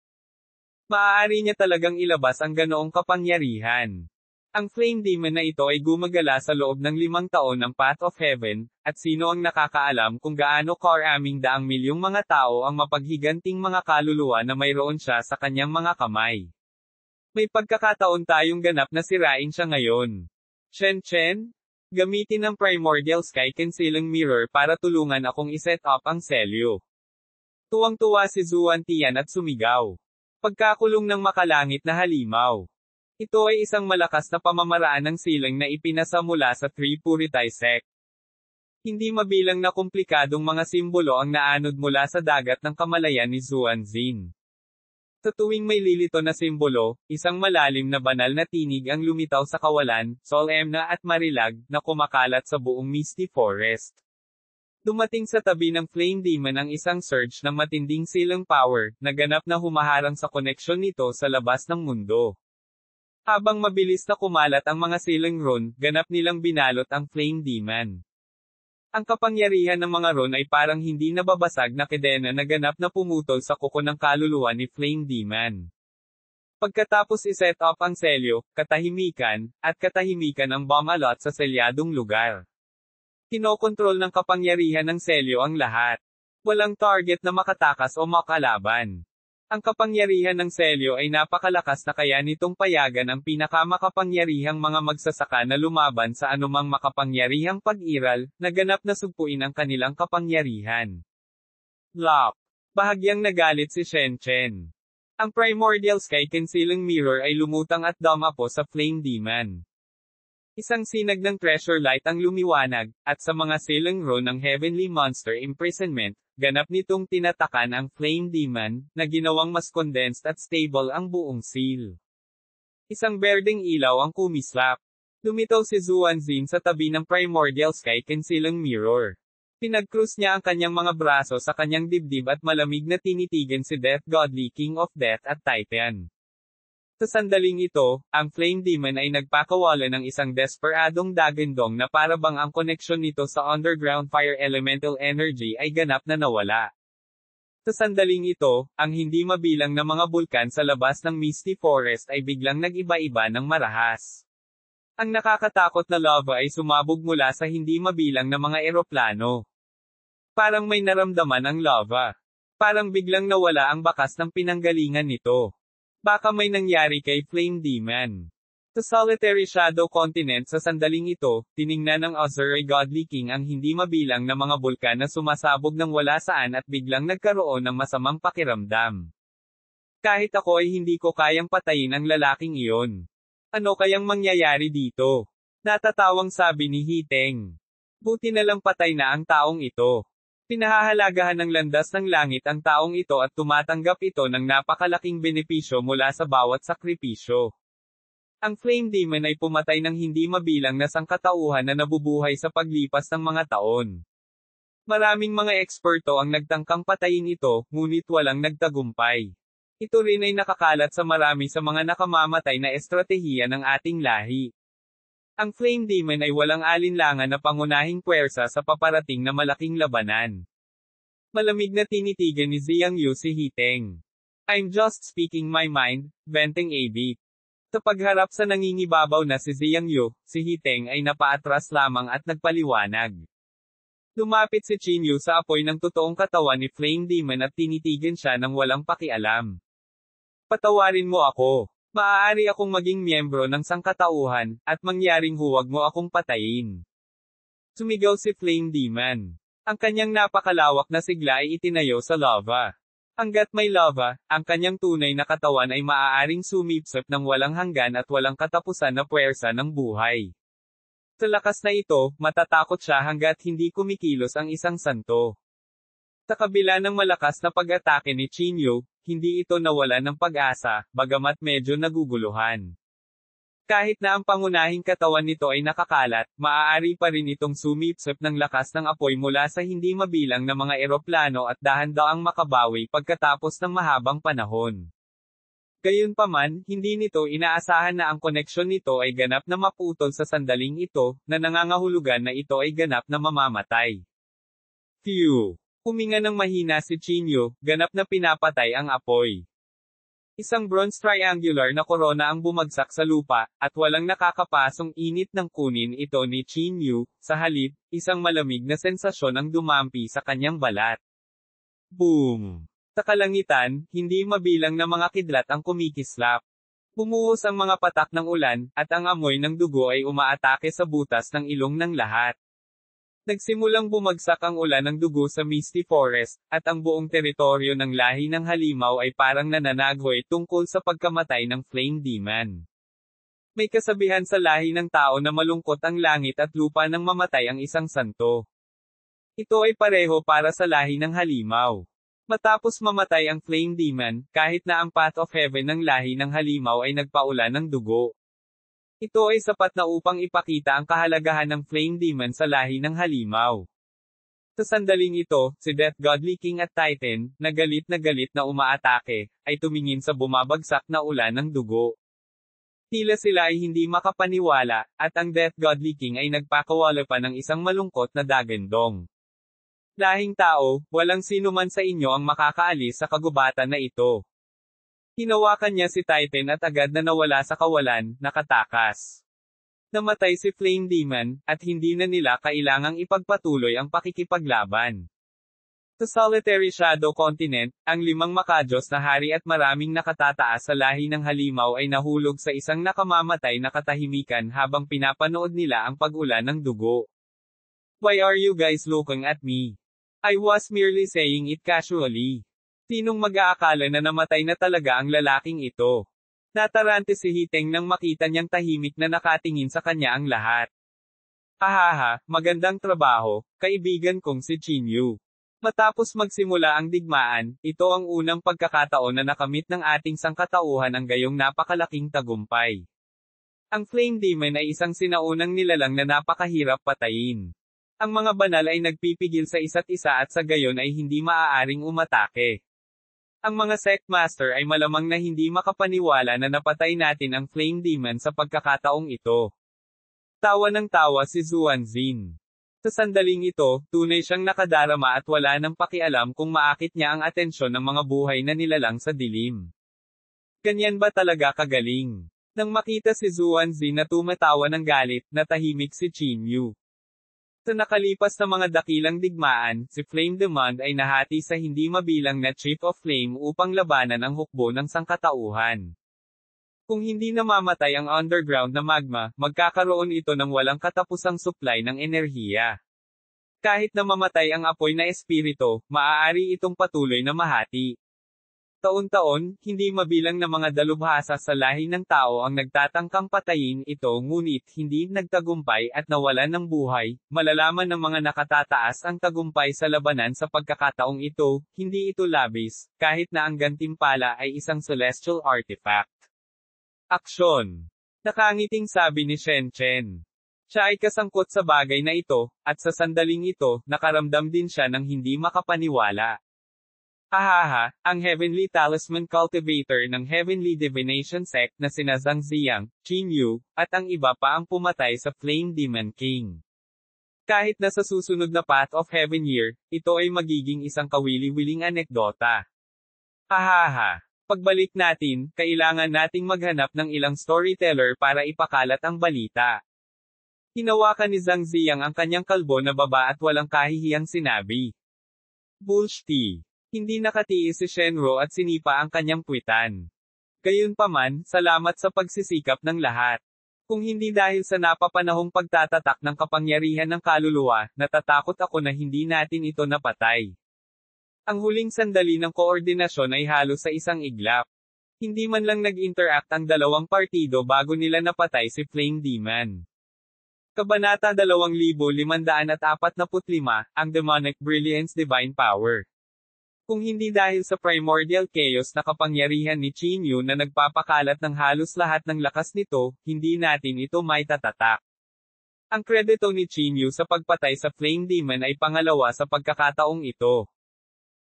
Maaari niya talagang ilabas ang ganoong kapangyarihan. Ang Flame Demon na ito ay gumagala sa loob ng 5 taon ng Path of Heaven, at sino ang nakakaalam kung gaano karaming daang milyong mga tao ang mapaghiganting mga kaluluwa na mayroon siya sa kanyang mga kamay. May pagkakataon tayong ganap na sirain siya ngayon. Chen, gamitin ang Primordial Sky Concealing Mirror para tulungan akong iset up ang selyo. Tuwang-tuwa si Zuan Tian at sumigaw. Pagkakulong ng makalangit na halimaw. Ito ay isang malakas na pamamaraan ng silang na ipinasa mula sa Tripurity Sect. Hindi mabilang na komplikadong mga simbolo ang naanod mula sa dagat ng kamalayan ni Zuanzin. Sa tuwing may lilito na simbolo, isang malalim na banal na tinig ang lumitaw sa kawalan, solemna at marilag, na kumakalat sa buong Misty Forest. Dumating sa tabi ng Flame Demon ang isang surge ng matinding silang power, na ganap na humaharang sa koneksyon nito sa labas ng mundo. Habang mabilis na kumalat ang mga silang Ron, ganap nilang binalot ang Flame Demon. Ang kapangyarihan ng mga Ron ay parang hindi nababasag na kedena na ganap na pumutol sa kuko ng kaluluwa ni Flame Demon. Pagkatapos iset up ang selyo, katahimikan, at katahimikan ang bomb-alot sa selyadong lugar. Kinokontrol ng kapangyarihan ng selyo ang lahat. Walang target na makatakas o makalaban. Ang kapangyarihan ng selyo ay napakalakas na kaya nitong payagan ang pinakamakapangyarihang mga magsasaka na lumaban sa anumang makapangyarihang pag-iral, na ganap na sugpuin ang kanilang kapangyarihan. Lock. Bahagyang nagalit si Shen Chen. Ang Primordial Sky Concealing Mirror ay lumutang at dumapo sa Flame Demon. Isang sinag ng treasure light ang lumiwanag, at sa mga silang Ron ng Heavenly Monster Imprisonment, ganap nitong tinatakan ang Flame Demon, na ginawang mas condensed at stable ang buong seal. Isang berdeng ilaw ang kumislap. Lumitaw si Zuanzin sa tabi ng Primordial Sky Concealing Mirror. Pinag-cruise niya ang kanyang mga braso sa kanyang dibdib at malamig na tinitigan si Death Godly King of Death at Titan. Sa sandaling ito, ang Flame Demon ay nagpakawala ng isang desperadong dagandong na parabang ang koneksyon nito sa underground fire elemental energy ay ganap na nawala. Sa sandaling ito, ang hindi mabilang na mga bulkan sa labas ng Misty Forest ay biglang nag-iba-iba ng marahas. Ang nakakatakot na lava ay sumabog mula sa hindi mabilang na mga eroplano. Parang may naramdaman ang lava. Parang biglang nawala ang bakas ng pinanggalingan nito. Baka may nangyari kay Flame Demon. Sa Solitary Shadow Continent sa sandaling ito, tiningnan ng Azure Godly King ang hindi mabilang na mga bulkan na sumasabog ng wala saan at biglang nagkaroon ng masamang pakiramdam. Kahit ako ay hindi ko kayang patayin ang lalaking iyon. Ano kayang mangyayari dito? Natatawang sabi ni Hiteng. Buti na lang patay na ang taong ito. Pinahahalagahan ng landas ng langit ang taong ito at tumatanggap ito ng napakalaking benepisyo mula sa bawat sakripisyo. Ang Flame Demon ay pumatay ng hindi mabilang na sangkatauhan na nabubuhay sa paglipas ng mga taon. Maraming mga eksperto ang nagtangkang patayin ito, ngunit walang nagtagumpay. Ito rin ay nakakalat sa marami sa mga nakamamatay na estratehiya ng ating lahi. Ang Flame Demon ay walang alinlangan na pangunahing puwersa sa paparating na malaking labanan. Malamig na tinitigan ni Jiang Yu si Hiteng. I'm just speaking my mind, venting a bit. Sa pagharap sa nangingibabaw na si Jiang Yu, si Hiteng ay napaatras lamang at nagpaliwanag. Lumapit si Qin Yu sa apoy ng totoong katawan ni Flame Demon at tinitigan siya ng walang pakialam. Patawarin mo ako. Maaari akong maging miyembro ng sangkatauhan, at mangyaring huwag mo akong patayin. Sumigaw si Flame Demon. Ang kanyang napakalawak na sigla ay itinayo sa lava. Hanggat may lava, ang kanyang tunay na katawan ay maaaring sumipsip ng walang hanggan at walang katapusan na puwersa ng buhay. Sa lakas na ito, matatakot siya hanggat hindi kumikilos ang isang santo. Sa kabila ng malakas na pag-atake ni Qin Yu, hindi ito nawala ng pag-asa, bagamat medyo naguguluhan. Kahit na ang pangunahing katawan nito ay nakakalat, maaari pa rin itong sumipsip ng lakas ng apoy mula sa hindi mabilang na mga eroplano at dahan-daang makabawi pagkatapos ng mahabang panahon. Gayunpaman, hindi nito inaasahan na ang koneksyon nito ay ganap na maputol sa sandaling ito, na nangangahulugan na ito ay ganap na mamamatay. Phew! Huminga ng mahina si Qin Yu, ganap na pinapatay ang apoy. Isang bronze triangular na korona ang bumagsak sa lupa, at walang nakakapasong init ng kunin ito ni Qin Yu, sa halip, isang malamig na sensasyon ang dumampi sa kanyang balat. Boom! Sa kalangitan, hindi mabilang na mga kidlat ang kumikislap. Bumuhos ang mga patak ng ulan, at ang amoy ng dugo ay umaatake sa butas ng ilong ng lahat. Nagsimulang bumagsak ang ulan ng dugo sa Misty Forest, at ang buong teritoryo ng lahi ng halimaw ay parang nananaghoy tungkol sa pagkamatay ng Flame Demon. May kasabihan sa lahi ng tao na malungkot ang langit at lupa nang mamatay ang isang santo. Ito ay pareho para sa lahi ng halimaw. Matapos mamatay ang Flame Demon, kahit na ang Path of Heaven ng lahi ng halimaw ay nagpaulan ng dugo. Ito ay sapat na upang ipakita ang kahalagahan ng Flame Demon sa lahi ng halimaw. Sa sandaling ito, si Death Godly King at Titan, na galit na umaatake, ay tumingin sa bumabagsak na ulan ng dugo. Tila sila ay hindi makapaniwala, at ang Death Godly King ay nagpakawala pa ng isang malungkot na dagandong. Lahing tao, walang sino man sa inyo ang makakaalis sa kagubatan na ito. Hinawakan niya si Titan at agad na nawala sa kawalan, nakatakas. Namatay si Flame Demon, at hindi na nila kailangang ipagpatuloy ang pakikipaglaban. Sa Solitary Shadow Continent, ang 5 makajos na hari at maraming nakatataas sa lahi ng halimaw ay nahulog sa isang nakamamatay na katahimikan habang pinapanood nila ang pag-ulan ng dugo. Why are you guys looking at me? I was merely saying it casually. Sinong mag-aakala na namatay na talaga ang lalaking ito? Natarante si Hiteng nang makita niyang tahimik na nakatingin sa kanya ang lahat. Hahaha, magandang trabaho, kaibigan kong si Chinyu. Matapos magsimula ang digmaan, ito ang unang pagkakataon na nakamit ng ating sangkatauhan ang gayong napakalaking tagumpay. Ang Flame Demon ay isang sinaunang nilalang na napakahirap patayin. Ang mga banal ay nagpipigil sa isa't isa at sa gayon ay hindi maaaring umatake. Ang mga Sect Master ay malamang na hindi makapaniwala na napatay natin ang Flame Demon sa pagkakataong ito. Tawa ng tawa si Zuanzin. Sa sandaling ito, tunay siyang nakadarama at wala nang pakialam kung maakit niya ang atensyon ng mga buhay na nilalang sa dilim. Ganyan ba talaga kagaling? Nang makita si Zuanzin na tumatawa ng galit, natahimik si Chinyu. Sa nakalipas na mga dakilang digmaan, si Flame Demon ay nahati sa hindi mabilang na Chief of Flame upang labanan ang hukbo ng sangkatauhan. Kung hindi namamatay ang underground na magma, magkakaroon ito ng walang katapusang supply ng enerhiya. Kahit na mamatay ang apoy na espiritu, maaari itong patuloy na mahati. Taon-taon, hindi mabilang na mga dalubhasa sa lahi ng tao ang nagtatangkang patayin ito ngunit hindi nagtagumpay at nawalan ng buhay. Malalaman ng mga nakatataas ang tagumpay sa labanan sa pagkakataong ito, hindi ito labis, kahit na ang gantimpala ay isang celestial artifact. Aksyon! Nakangiting sabi ni Shen Chen. Siya ay kasangkot sa bagay na ito, at sa sandaling ito, nakaramdam din siya ng hindi makapaniwala. Ahaha, ang Heavenly Talisman Cultivator ng Heavenly Divination Sect na sina Zhang Ziyang, Chinyu, at ang iba pa ang pumatay sa Flame Demon King. Kahit na sa susunod na Path of Heaven year, ito ay magiging isang kawili-wiling anekdota. Ahaha. Pagbalik natin, kailangan nating maghanap ng ilang storyteller para ipakalat ang balita. Hinawakan ni Zhang Ziyang ang kanyang kalbo na baba at walang kahihiyang sinabi. Bullshit. Hindi nakatiis si Shenro at sinipa ang kanyang puwitan. Gayunpaman, salamat sa pagsisikap ng lahat. Kung hindi dahil sa napapanahong pagtatatak ng kapangyarihan ng kaluluwa, natatakot ako na hindi natin ito napatay. Ang huling sandali ng koordinasyon ay halos sa isang iglap. Hindi man lang nag-interact ang dalawang partido bago nila napatay si Flame Demon. Kabanata 2545, ang Demonic Brilliance Divine Power. Kung hindi dahil sa primordial chaos na kapangyarihan ni Chinyu na nagpapakalat ng halos lahat ng lakas nito, hindi natin ito maitatatak. Ang kredito ni Chinyu sa pagpatay sa Flame Demon ay pangalawa sa pagkakataong ito.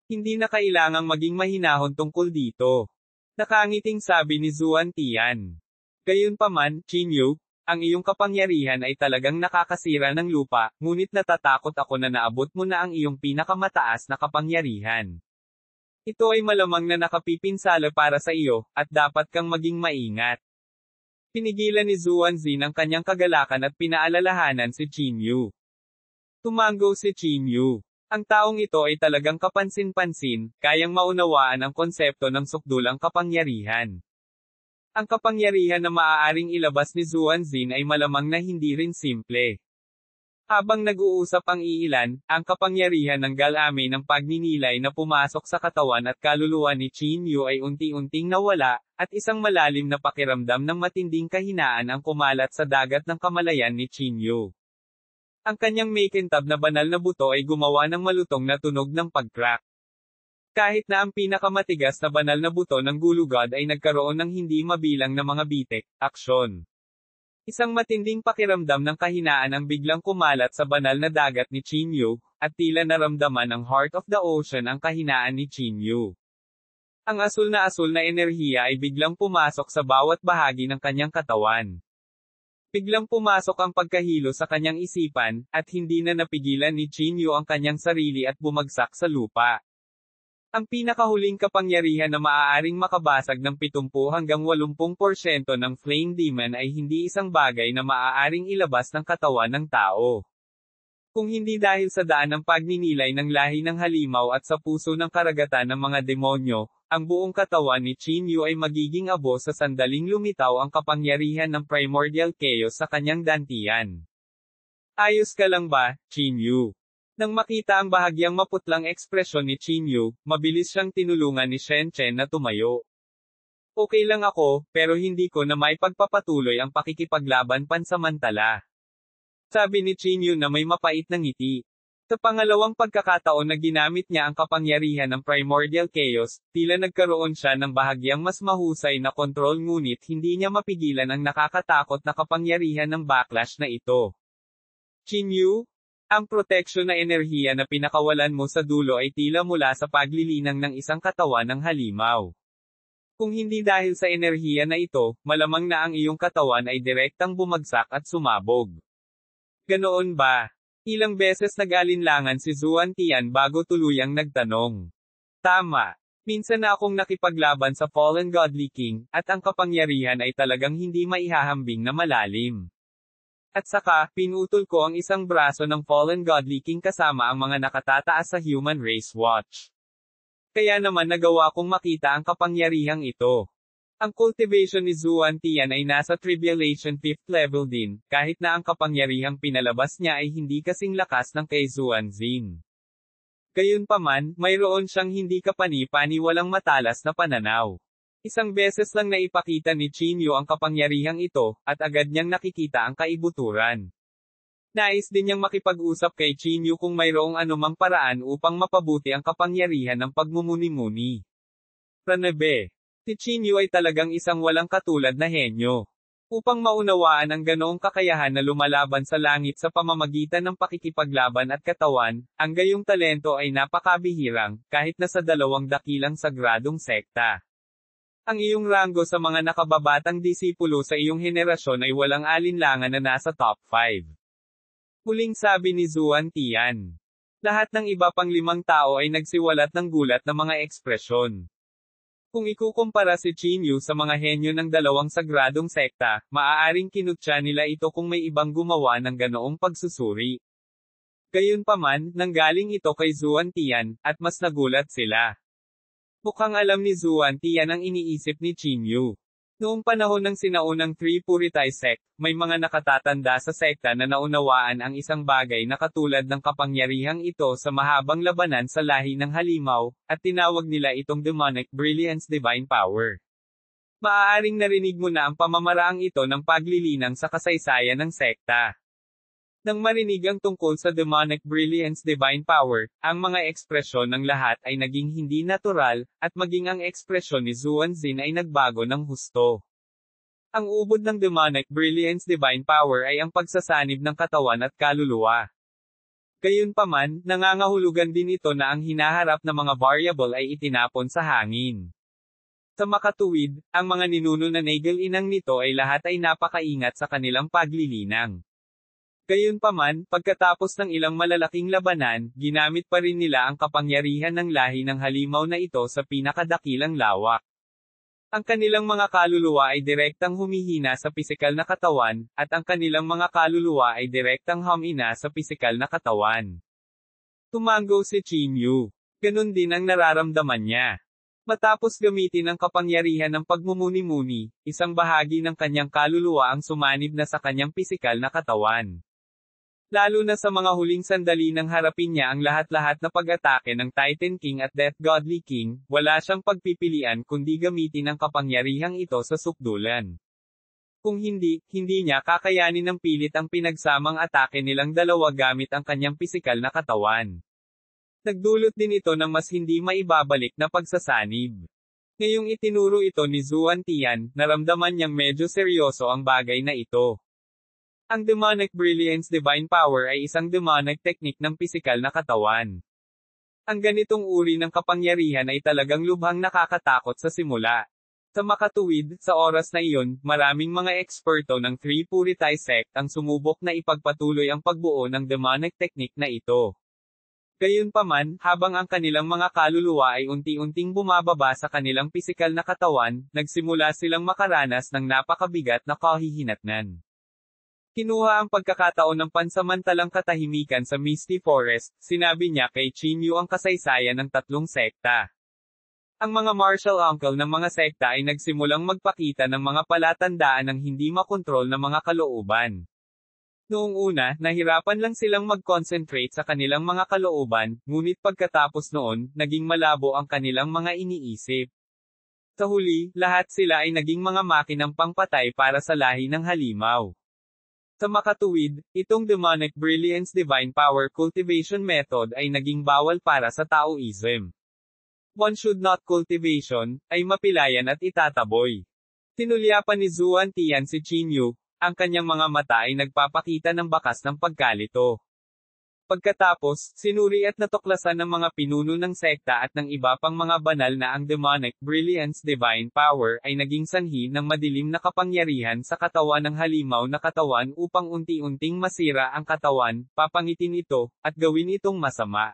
Hindi na kailangang maging mahinahon tungkol dito. Nakangiting sabi ni Zuan Tian. Gayunpaman, Chinyu, ang iyong kapangyarihan ay talagang nakakasira ng lupa, ngunit natatakot ako na naabot mo na ang iyong pinakamataas na kapangyarihan. Ito ay malamang na nakapipinsala para sa iyo, at dapat kang maging maingat. Pinigilan ni Zuanzin ang kanyang kagalakan at pinaalalahanan si Chinyu. Tumango si Chinyu. Ang taong ito ay talagang kapansin-pansin, kayang maunawaan ang konsepto ng sukdulang kapangyarihan. Ang kapangyarihan na maaaring ilabas ni Zuanzin ay malamang na hindi rin simple. Habang nag-uusap ang iilan, ang kapangyarihan ng galame ng pagninilay na pumasok sa katawan at kaluluwa ni Chinyu ay unti-unting nawala, at isang malalim na pakiramdam ng matinding kahinaan ang kumalat sa dagat ng kamalayan ni Chinyu. Ang kanyang makintab na banal na buto ay gumawa ng malutong na tunog ng pag-crack. Kahit na ang pinakamatigas na banal na buto ng gulugod ay nagkaroon ng hindi mabilang na mga bitik, aksyon. Isang matinding pakiramdam ng kahinaan ang biglang kumalat sa banal na dagat ni Chinyu, at tila naramdaman ng heart of the ocean ang kahinaan ni Chinyu. Ang asul na enerhiya ay biglang pumasok sa bawat bahagi ng kanyang katawan. Biglang pumasok ang pagkahilo sa kanyang isipan, at hindi na napigilan ni Chinyu ang kanyang sarili at bumagsak sa lupa. Ang pinakahuling kapangyarihan na maaaring makabasag ng 70 hanggang 80% ng Flame Demon ay hindi isang bagay na maaaring ilabas ng katawan ng tao. Kung hindi dahil sa daan ng pagninilay ng lahi ng halimaw at sa puso ng karagatan ng mga demonyo, ang buong katawan ni Chinyu ay magiging abo sa sandaling lumitaw ang kapangyarihan ng primordial chaos sa kanyang dantian. Ayos ka lang ba, Chinyu? Nang makita ang bahagyang maputlang ekspresyon ni Chinyu, mabilis siyang tinulungan ni Shen Chen na tumayo. Okay lang ako, pero hindi ko na may pagpapatuloy ang pakikipaglaban pansamantala. Sabi ni Chinyu na may mapait na ngiti. Sa pangalawang pagkakataon na ginamit niya ang kapangyarihan ng primordial chaos, tila nagkaroon siya ng bahagyang mas mahusay na kontrol ngunit hindi niya mapigilan ang nakakatakot na kapangyarihan ng backlash na ito. Chinyu? Ang proteksyon na enerhiya na pinakawalan mo sa dulo ay tila mula sa paglilinang ng isang katawan ng halimaw. Kung hindi dahil sa enerhiya na ito, malamang na ang iyong katawan ay direktang bumagsak at sumabog. Ganoon ba? Ilang beses nag-alinlangan si Zuan Tian bago tuluyang nagtanong. Tama. Minsan na akong nakipaglaban sa Fallen Godly King, at ang kapangyarihan ay talagang hindi maihahambing na malalim. At saka, pinutol ko ang isang braso ng Fallen Godly King kasama ang mga nakatataas sa Human Race Watch. Kaya naman nagawa kong makita ang kapangyarihang ito. Ang cultivation ni Zuan Tian ay nasa Tribulation 5th level din, kahit na ang kapangyarihang pinalabas niya ay hindi kasing lakas ng kay Zuan Xin. Gayunpaman, mayroon siyang hindi kapani-paniwalang matalas na pananaw. Isang beses lang na ipakita ni Chinyu ang kapangyarihang ito, at agad niyang nakikita ang kaibuturan. Nais din niyang makipag-usap kay Chinyu kung mayroong anumang paraan upang mapabuti ang kapangyarihan ng pagmumuni-muni. Pranabe. Si Chinyu ay talagang isang walang katulad na henyo. Upang maunawaan ang ganoong kakayahan na lumalaban sa langit sa pamamagitan ng pakikipaglaban at katawan, ang gayong talento ay napakabihirang, kahit na sa 2 dakilang sagradong sekta. Ang iyong ranggo sa mga nakababatang disipulo sa iyong henerasyon ay walang alinlangan na nasa top 5. Muling sabi ni Zuan Tian. Lahat ng iba pang 5 tao ay nagsiwalat ng gulat na mga ekspresyon. Kung ikukumpara si Chinyu sa mga henyo ng 2 sagradong sekta, maaaring kinutya nila ito kung may ibang gumawa ng ganoong pagsusuri. Gayunpaman, nanggaling ito kay Zuan Tian, at mas nagulat sila. Mukhang alam ni Zuan Tian ang iniisip ni Chinyu. Noong panahon ng sinaunang Three Puritai sect, may mga nakatatanda sa sekta na naunawaan ang isang bagay na katulad ng kapangyarihang ito sa mahabang labanan sa lahi ng halimaw, at tinawag nila itong Demonic Brilliance Divine Power. Maaaring narinig mo na ang pamamaraang ito ng paglilinang sa kasaysayan ng sekta. Nang marinig ang tungkol sa Demonic Brilliance Divine Power, ang mga ekspresyon ng lahat ay naging hindi natural, at maging ang ekspresyon ni Zuan Xin ay nagbago ng husto. Ang ubod ng Demonic Brilliance Divine Power ay ang pagsasanib ng katawan at kaluluwa. Gayunpaman, nangangahulugan din ito na ang hinaharap na mga variable ay itinapon sa hangin. Sa makatuwid, ang mga ninuno na nagel-inang nito ay lahat ay napakaingat sa kanilang paglilinang. Gayunpaman, pagkatapos ng ilang malalaking labanan, ginamit pa rin nila ang kapangyarihan ng lahi ng halimaw na ito sa pinakadakilang lawak. Ang kanilang mga kaluluwa ay direktang humihina sa pisikal na katawan, at ang kanilang mga kaluluwa ay direktang humina sa pisikal na katawan. Tumango si Chinyu. Ganun din ang nararamdaman niya. Matapos gamitin ang kapangyarihan ng pagmumuni-muni, isang bahagi ng kanyang kaluluwa ang sumanib na sa kanyang pisikal na katawan. Lalo na sa mga huling sandali nang harapin niya ang lahat-lahat na pag-atake ng Titan King at Death Godly King, wala siyang pagpipilian kundi gamitin ang kapangyarihang ito sa sukdulan. Kung hindi, hindi niya kakayanin ng pilit ang pinagsamang atake nilang dalawa gamit ang kanyang pisikal na katawan. Nagdulot din ito ng mas hindi maibabalik na pagsasanib. Ngayong itinuro ito ni Zuan Tian, naramdaman niyang medyo seryoso ang bagay na ito. Ang demonic brilliance divine power ay isang demonic technique ng pisikal na katawan. Ang ganitong uri ng kapangyarihan ay talagang lubhang nakakatakot sa simula. Sa makatuwid, sa oras na iyon, maraming mga eksperto ng Three Purity Sect ang sumubok na ipagpatuloy ang pagbuo ng demonic technique na ito. Gayunpaman, habang ang kanilang mga kaluluwa ay unti-unting bumababa sa kanilang pisikal na katawan, nagsimula silang makaranas ng napakabigat na kahihinatnan. Kinuha ang pagkakataon ng pansamantalang katahimikan sa Misty Forest, sinabi niya kay Chinyu ang kasaysayan ng tatlong sekta. Ang mga martial uncle ng mga sekta ay nagsimulang magpakita ng mga palatandaan ng hindi makontrol na mga kalooban. Noong una, nahirapan lang silang mag-concentrate sa kanilang mga kalooban, ngunit pagkatapos noon, naging malabo ang kanilang mga iniisip. Sa huli, lahat sila ay naging mga makinang pangpatay para sa lahi ng halimaw. Sa makatuwid, itong demonic brilliance divine power cultivation method ay naging bawal para sa Taoism. One should not cultivation, ay mapilayan at itataboy. Tinulyapan ni Zuan Tian si Chinyu, ang kanyang mga mata ay nagpapakita ng bakas ng pagkalito. Pagkatapos, sinuri at natuklasan ng mga pinuno ng sekta at ng iba pang mga banal na ang demonic brilliance divine power ay naging sanhi ng madilim na kapangyarihan sa katawan ng halimaw na katawan upang unti-unting masira ang katawan, papangitin ito, at gawin itong masama.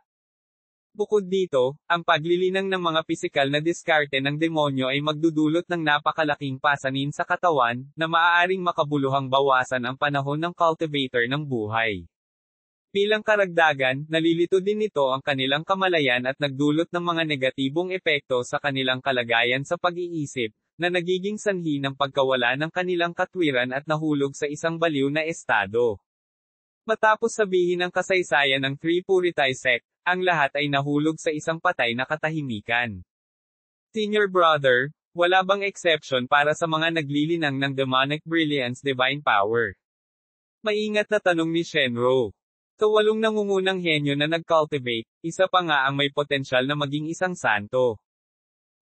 Bukod dito, ang paglilinang ng mga pisikal na diskarte ng demonyo ay magdudulot ng napakalaking pasanin sa katawan, na maaaring makabuluhang bawasan ang panahon ng cultivator ng buhay. Bilang karagdagan, nalilito din nito ang kanilang kamalayan at nagdulot ng mga negatibong epekto sa kanilang kalagayan sa pag-iisip, na nagiging sanhi ng pagkawala ng kanilang katwiran at nahulog sa isang baliw na estado. Matapos sabihin ang kasaysayan ng Three Purity Sect, ang lahat ay nahulog sa isang patay na katahimikan. Senior brother, wala bang exception para sa mga naglilinang ng demonic brilliance divine power? Maingat na tanong ni Shenro. Sa 8 nangungunang henyo na nag-cultivate, isa pa nga ang may potensyal na maging isang santo.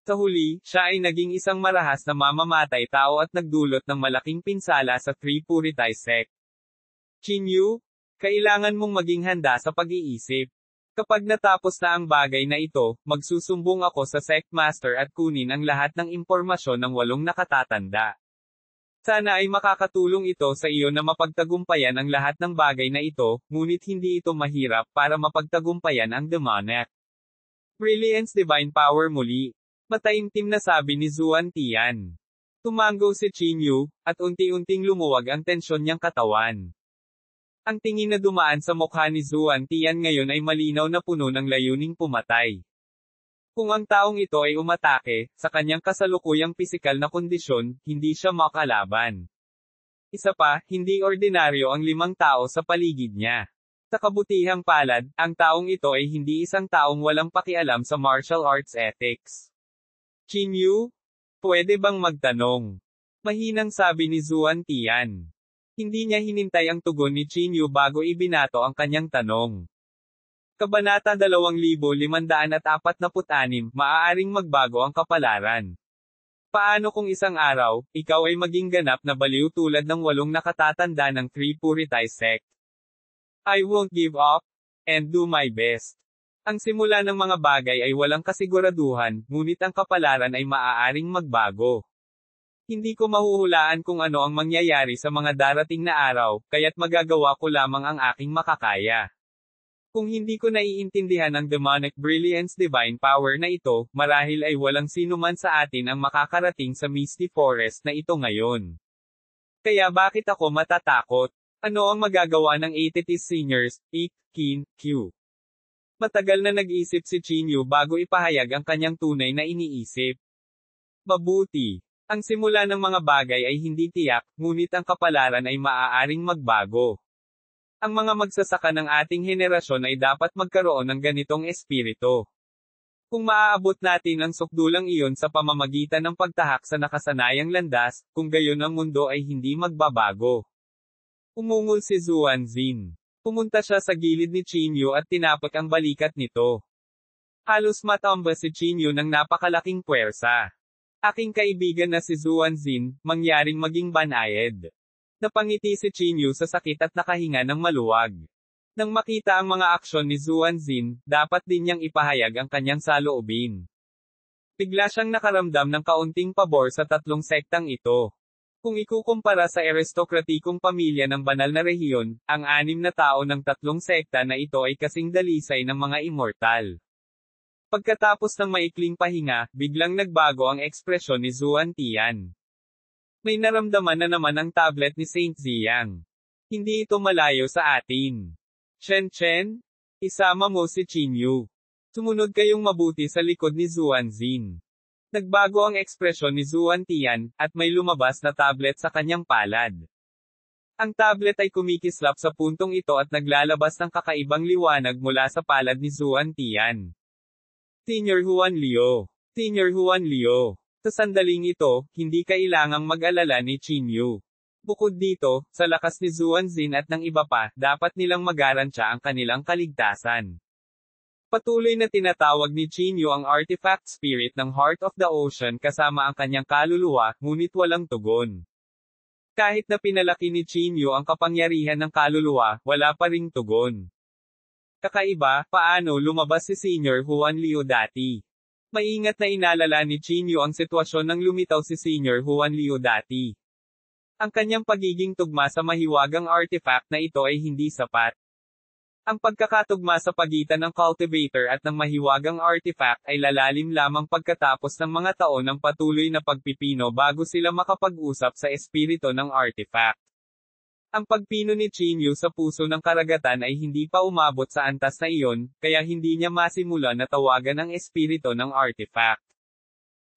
Sa huli, siya ay naging isang marahas na mamamatay tao at nagdulot ng malaking pinsala sa Three Purity Sect. Chinyu, kailangan mong maging handa sa pag-iisip. Kapag natapos na ang bagay na ito, magsusumbong ako sa Sect Master at kunin ang lahat ng impormasyon ng 8 nakatatanda. Sana ay makakatulong ito sa iyo na mapagtagumpayan ang lahat ng bagay na ito, ngunit hindi ito mahirap para mapagtagumpayan ang demonic brilliance divine power muli. Mataimtim na sabi ni Zuan Tian. Tumango si Chinyu, at unti-unting lumuwag ang tensyon niyang katawan. Ang tingin na dumaan sa mukha ni Zuan Tian ngayon ay malinaw na puno ng layuning pumatay. Kung ang taong ito ay umatake, sa kanyang kasalukuyang pisikal na kondisyon, hindi siya makalaban. Isa pa, hindi ordinaryo ang 5 tao sa paligid niya. Sa kabutihang palad, ang taong ito ay hindi isang taong walang pakialam sa martial arts ethics. Chinyu? Pwede bang magtanong? Mahinang sabi ni Zuan Tian. Hindi niya hinintay ang tugon ni Chinyu bago ibinato ang kanyang tanong. Kabanata 2546, maaaring magbago ang kapalaran. Paano kung isang araw, ikaw ay maging ganap na baliw tulad ng 8 nakatatanda ng Three Purity Sect? I won't give up, and do my best. Ang simula ng mga bagay ay walang kasiguraduhan, ngunit ang kapalaran ay maaaring magbago. Hindi ko mahuhulaan kung ano ang mangyayari sa mga darating na araw, kaya't magagawa ko lamang ang aking makakaya. Kung hindi ko naiintindihan ang demonic brilliance divine power na ito, marahil ay walang sino man sa atin ang makakarating sa Misty Forest na ito ngayon. Kaya bakit ako matatakot? Ano ang magagawa ng 80s seniors, Qin, Q? Matagal na nag-isip si Chinyu bago ipahayag ang kanyang tunay na iniisip. Mabuti. Ang simula ng mga bagay ay hindi tiyak, ngunit ang kapalaran ay maaaring magbago. Ang mga magsasaka ng ating henerasyon ay dapat magkaroon ng ganitong espiritu. Kung maaabot natin ang sukdulang iyon sa pamamagitan ng pagtahak sa nakasanayang landas, kung gayon ang mundo ay hindi magbabago. Umungol si Zuan Zin. Pumunta siya sa gilid ni Chinyu at tinapak ang balikat nito. Halos matamba si Chinyu ng napakalaking puwersa. Aking kaibigan na si Zuan Zin, mangyaring maging banayad. Napangiti si Chinyu sa sakit at nakahinga ng maluwag. Nang makita ang mga aksyon ni Zuanzin, dapat din niyang ipahayag ang kanyang saloobin. Bigla siyang nakaramdam ng kaunting pabor sa tatlong sektang ito. Kung ikukumpara sa aristokratikong pamilya ng banal na rehiyon, ang 6 na tao ng tatlong sekta na ito ay kasing dalisay ng mga immortal. Pagkatapos ng maikling pahinga, biglang nagbago ang ekspresyon ni Zuan Tian. May naramdaman na naman ang tablet ni Saint Ziyang. Hindi ito malayo sa atin. Chen, isama mo si Chinyu. Sumunod kayong mabuti sa likod ni Zuanzin. Nagbago ang ekspresyon ni Zuan Tian, at may lumabas na tablet sa kanyang palad. Ang tablet ay kumikislap sa puntong ito at naglalabas ng kakaibang liwanag mula sa palad ni Zuan Tian. Senior Huan Liu. Sa sandaling ito, hindi kailangang mag-alala ni Chinyu. Bukod dito, sa lakas ni Zuanzin at ng iba pa, dapat nilang magarantya ang kanilang kaligtasan. Patuloy na tinatawag ni Chinyu ang artifact spirit ng Heart of the Ocean kasama ang kanyang kaluluwa, ngunit walang tugon. Kahit na pinalaki ni Chinyu ang kapangyarihan ng kaluluwa, wala pa ring tugon. Kakaiba, paano lumabas si Senior Huan Liu dati? Maingat na inalala ni Chinyu ang sitwasyon nang lumitaw si Senior Huan Liu dati. Ang kanyang pagiging tugma sa mahiwagang artifact na ito ay hindi sapat. Ang pagkakatugma sa pagitan ng cultivator at ng mahiwagang artifact ay lalalim lamang pagkatapos ng mga taon ng patuloy na pagpipino bago sila makapag-usap sa espiritu ng artifact. Ang pagpino ni Chinyu sa puso ng karagatan ay hindi pa umabot sa antas na iyon, kaya hindi niya masimula na tawagan ang espiritu ng artifact.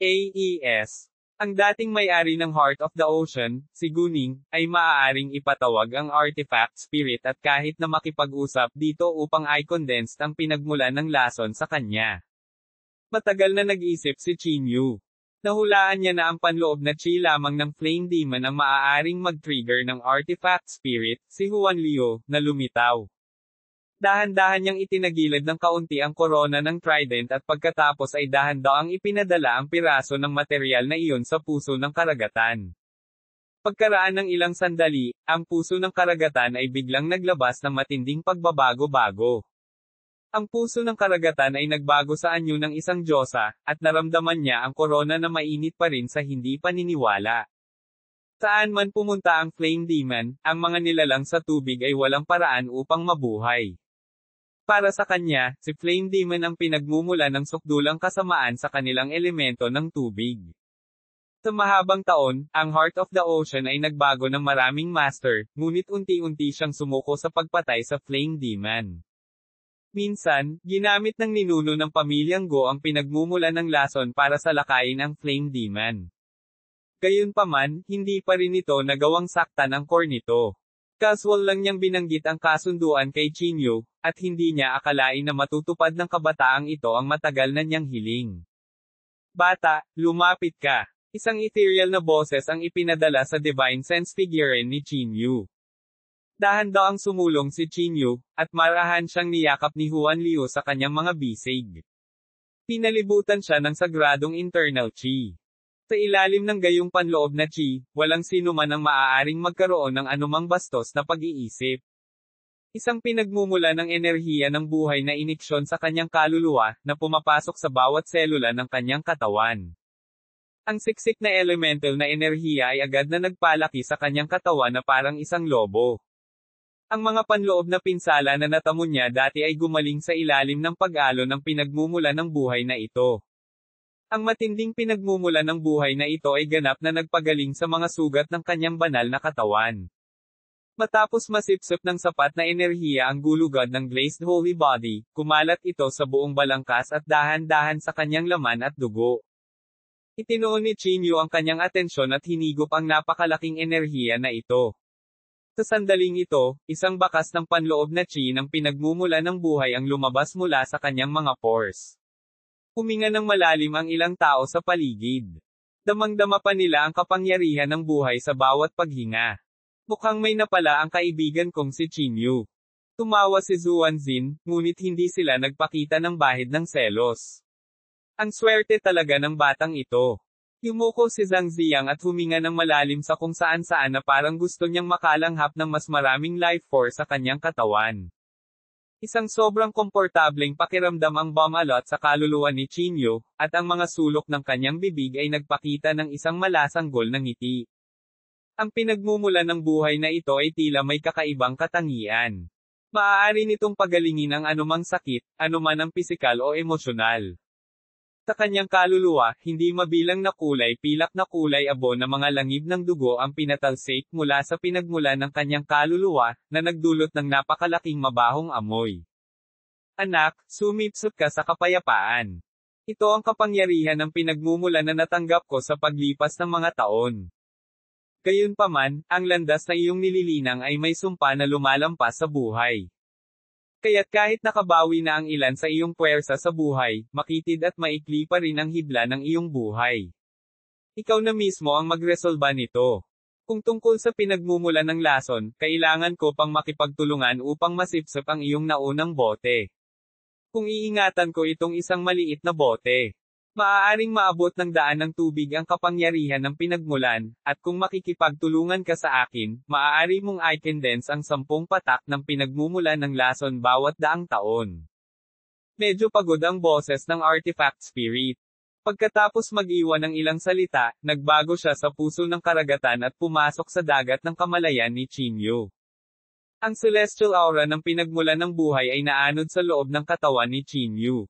AES. Ang dating may-ari ng Heart of the Ocean, si Guning, ay maaaring ipatawag ang artifact spirit at kahit na makipag-usap dito upang i-condense ang pinagmulan ng lason sa kanya. Matagal na nag-isip si Chinyu. Nahulaan niya na ang panloob na chi lamang ng Flame Demon ang maaaring mag-trigger ng artifact spirit, si Huan Liu, na lumitaw. Dahan-dahan niyang itinagilid ng kaunti ang korona ng trident at pagkatapos ay dahan-daang ipinadala ang piraso ng material na iyon sa puso ng karagatan. Pagkaraan ng ilang sandali, ang puso ng karagatan ay biglang naglabas ng matinding pagbabago-bago. Ang puso ng karagatan ay nagbago sa anyo ng isang diyosa, at naramdaman niya ang korona na mainit pa rin sa hindi paniniwala. Saan man pumunta ang Flame Demon, ang mga nilalang sa tubig ay walang paraan upang mabuhay. Para sa kanya, si Flame Demon ang pinagmumula ng sukdulang kasamaan sa kanilang elemento ng tubig. Sa mahabang taon, ang Heart of the Ocean ay nagbago ng maraming master, ngunit unti-unti siyang sumuko sa pagpatay sa Flame Demon. Minsan, ginamit ng ninuno ng pamilyang Go ang pinagmumula ng lason para salakayin ang Flame Demon. Gayunpaman, hindi pa rin ito nagawang saktan ang core nito. Casual lang niyang binanggit ang kasunduan kay Chinyu, at hindi niya akalain na matutupad ng kabataang ito ang matagal na niyang hiling. Bata, lumapit ka. Isang ethereal na boses ang ipinadala sa Divine Sense figurine ni Chinyu. Dahan-daang sumulong si Chinyu, at marahan siyang niyakap ni Huan Liu sa kanyang mga bisig. Pinalibutan siya ng sagradong internal chi. Sa ilalim ng gayong panloob na chi, walang sino man ang maaaring magkaroon ng anumang bastos na pag-iisip. Isang pinagmumula ng enerhiya ng buhay na iniksyon sa kanyang kaluluwa, na pumapasok sa bawat selula ng kanyang katawan. Ang siksik na elemental na enerhiya ay agad na nagpalaki sa kanyang katawan na parang isang lobo. Ang mga panloob na pinsala na natamo niya dati ay gumaling sa ilalim ng pag-alo ng pinagmumula ng buhay na ito. Ang matinding pinagmumula ng buhay na ito ay ganap na nagpagaling sa mga sugat ng kanyang banal na katawan. Matapos masipsip ng sapat na enerhiya ang gulugad ng glazed holy body, kumalat ito sa buong balangkas at dahan-dahan sa kanyang laman at dugo. Itinuon ni Chinyu ang kanyang atensyon at hinigop ang napakalaking enerhiya na ito. Sa sandaling ito, isang bakas ng panloob na chi ng pinagmumula ng buhay ang lumabas mula sa kanyang mga pores. Huminga ng malalim ang ilang tao sa paligid. Damang-dama pa nila ang kapangyarihan ng buhay sa bawat paghinga. Mukhang may napala ang kaibigan kong si Chinyu. Tumawa si Zuanzin, ngunit hindi sila nagpakita ng bahid ng selos. Ang swerte talaga ng batang ito. Yumuko si Zhang Ziang at huminga ng malalim sa kung saan-saan na parang gusto niyang makalanghap ng mas maraming life force sa kanyang katawan. Isang sobrang komportableng pakiramdam ang bumalot sa kaluluwa ni Chinyu, at ang mga sulok ng kanyang bibig ay nagpakita ng isang malasanggol na ngiti. Ang pinagmumulan ng buhay na ito ay tila may kakaibang katangian. Maaari nitong pagalingin ang anumang sakit, anuman ang pisikal o emosyonal. Sa kanyang kaluluwa, hindi mabilang na kulay pilak na kulay abo na mga langib ng dugo ang pinatalsik mula sa pinagmulan ng kanyang kaluluwa, na nagdulot ng napakalaking mabahong amoy. Anak, sumipsot ka sa kapayapaan. Ito ang kapangyarihan ng pinagmumulan na natanggap ko sa paglipas ng mga taon. Gayunpaman, ang landas na iyong nililinang ay may sumpa na lumalampas sa buhay. Kaya't kahit nakabawi na ang ilan sa iyong puwersa sa buhay, makitid at maikli pa rin ang hibla ng iyong buhay. Ikaw na mismo ang magresolba nito. Kung tungkol sa pinagmumulan ng lason, kailangan ko pang makipagtulungan upang masipsip ang iyong naunang bote. Kung iingatan ko itong isang maliit na bote, maaaring maabot ng daan ng tubig ang kapangyarihan ng pinagmulan, at kung makikipagtulungan ka sa akin, maaari mong i-condense ang 10 patak ng pinagmumulan ng lason bawat daang taon. Medyo pagod ang boses ng artifact spirit. Pagkatapos mag-iwan ng ilang salita, nagbago siya sa puso ng karagatan at pumasok sa dagat ng kamalayan ni Chinyu. Ang celestial aura ng pinagmulan ng buhay ay naanod sa loob ng katawan ni Chinyu.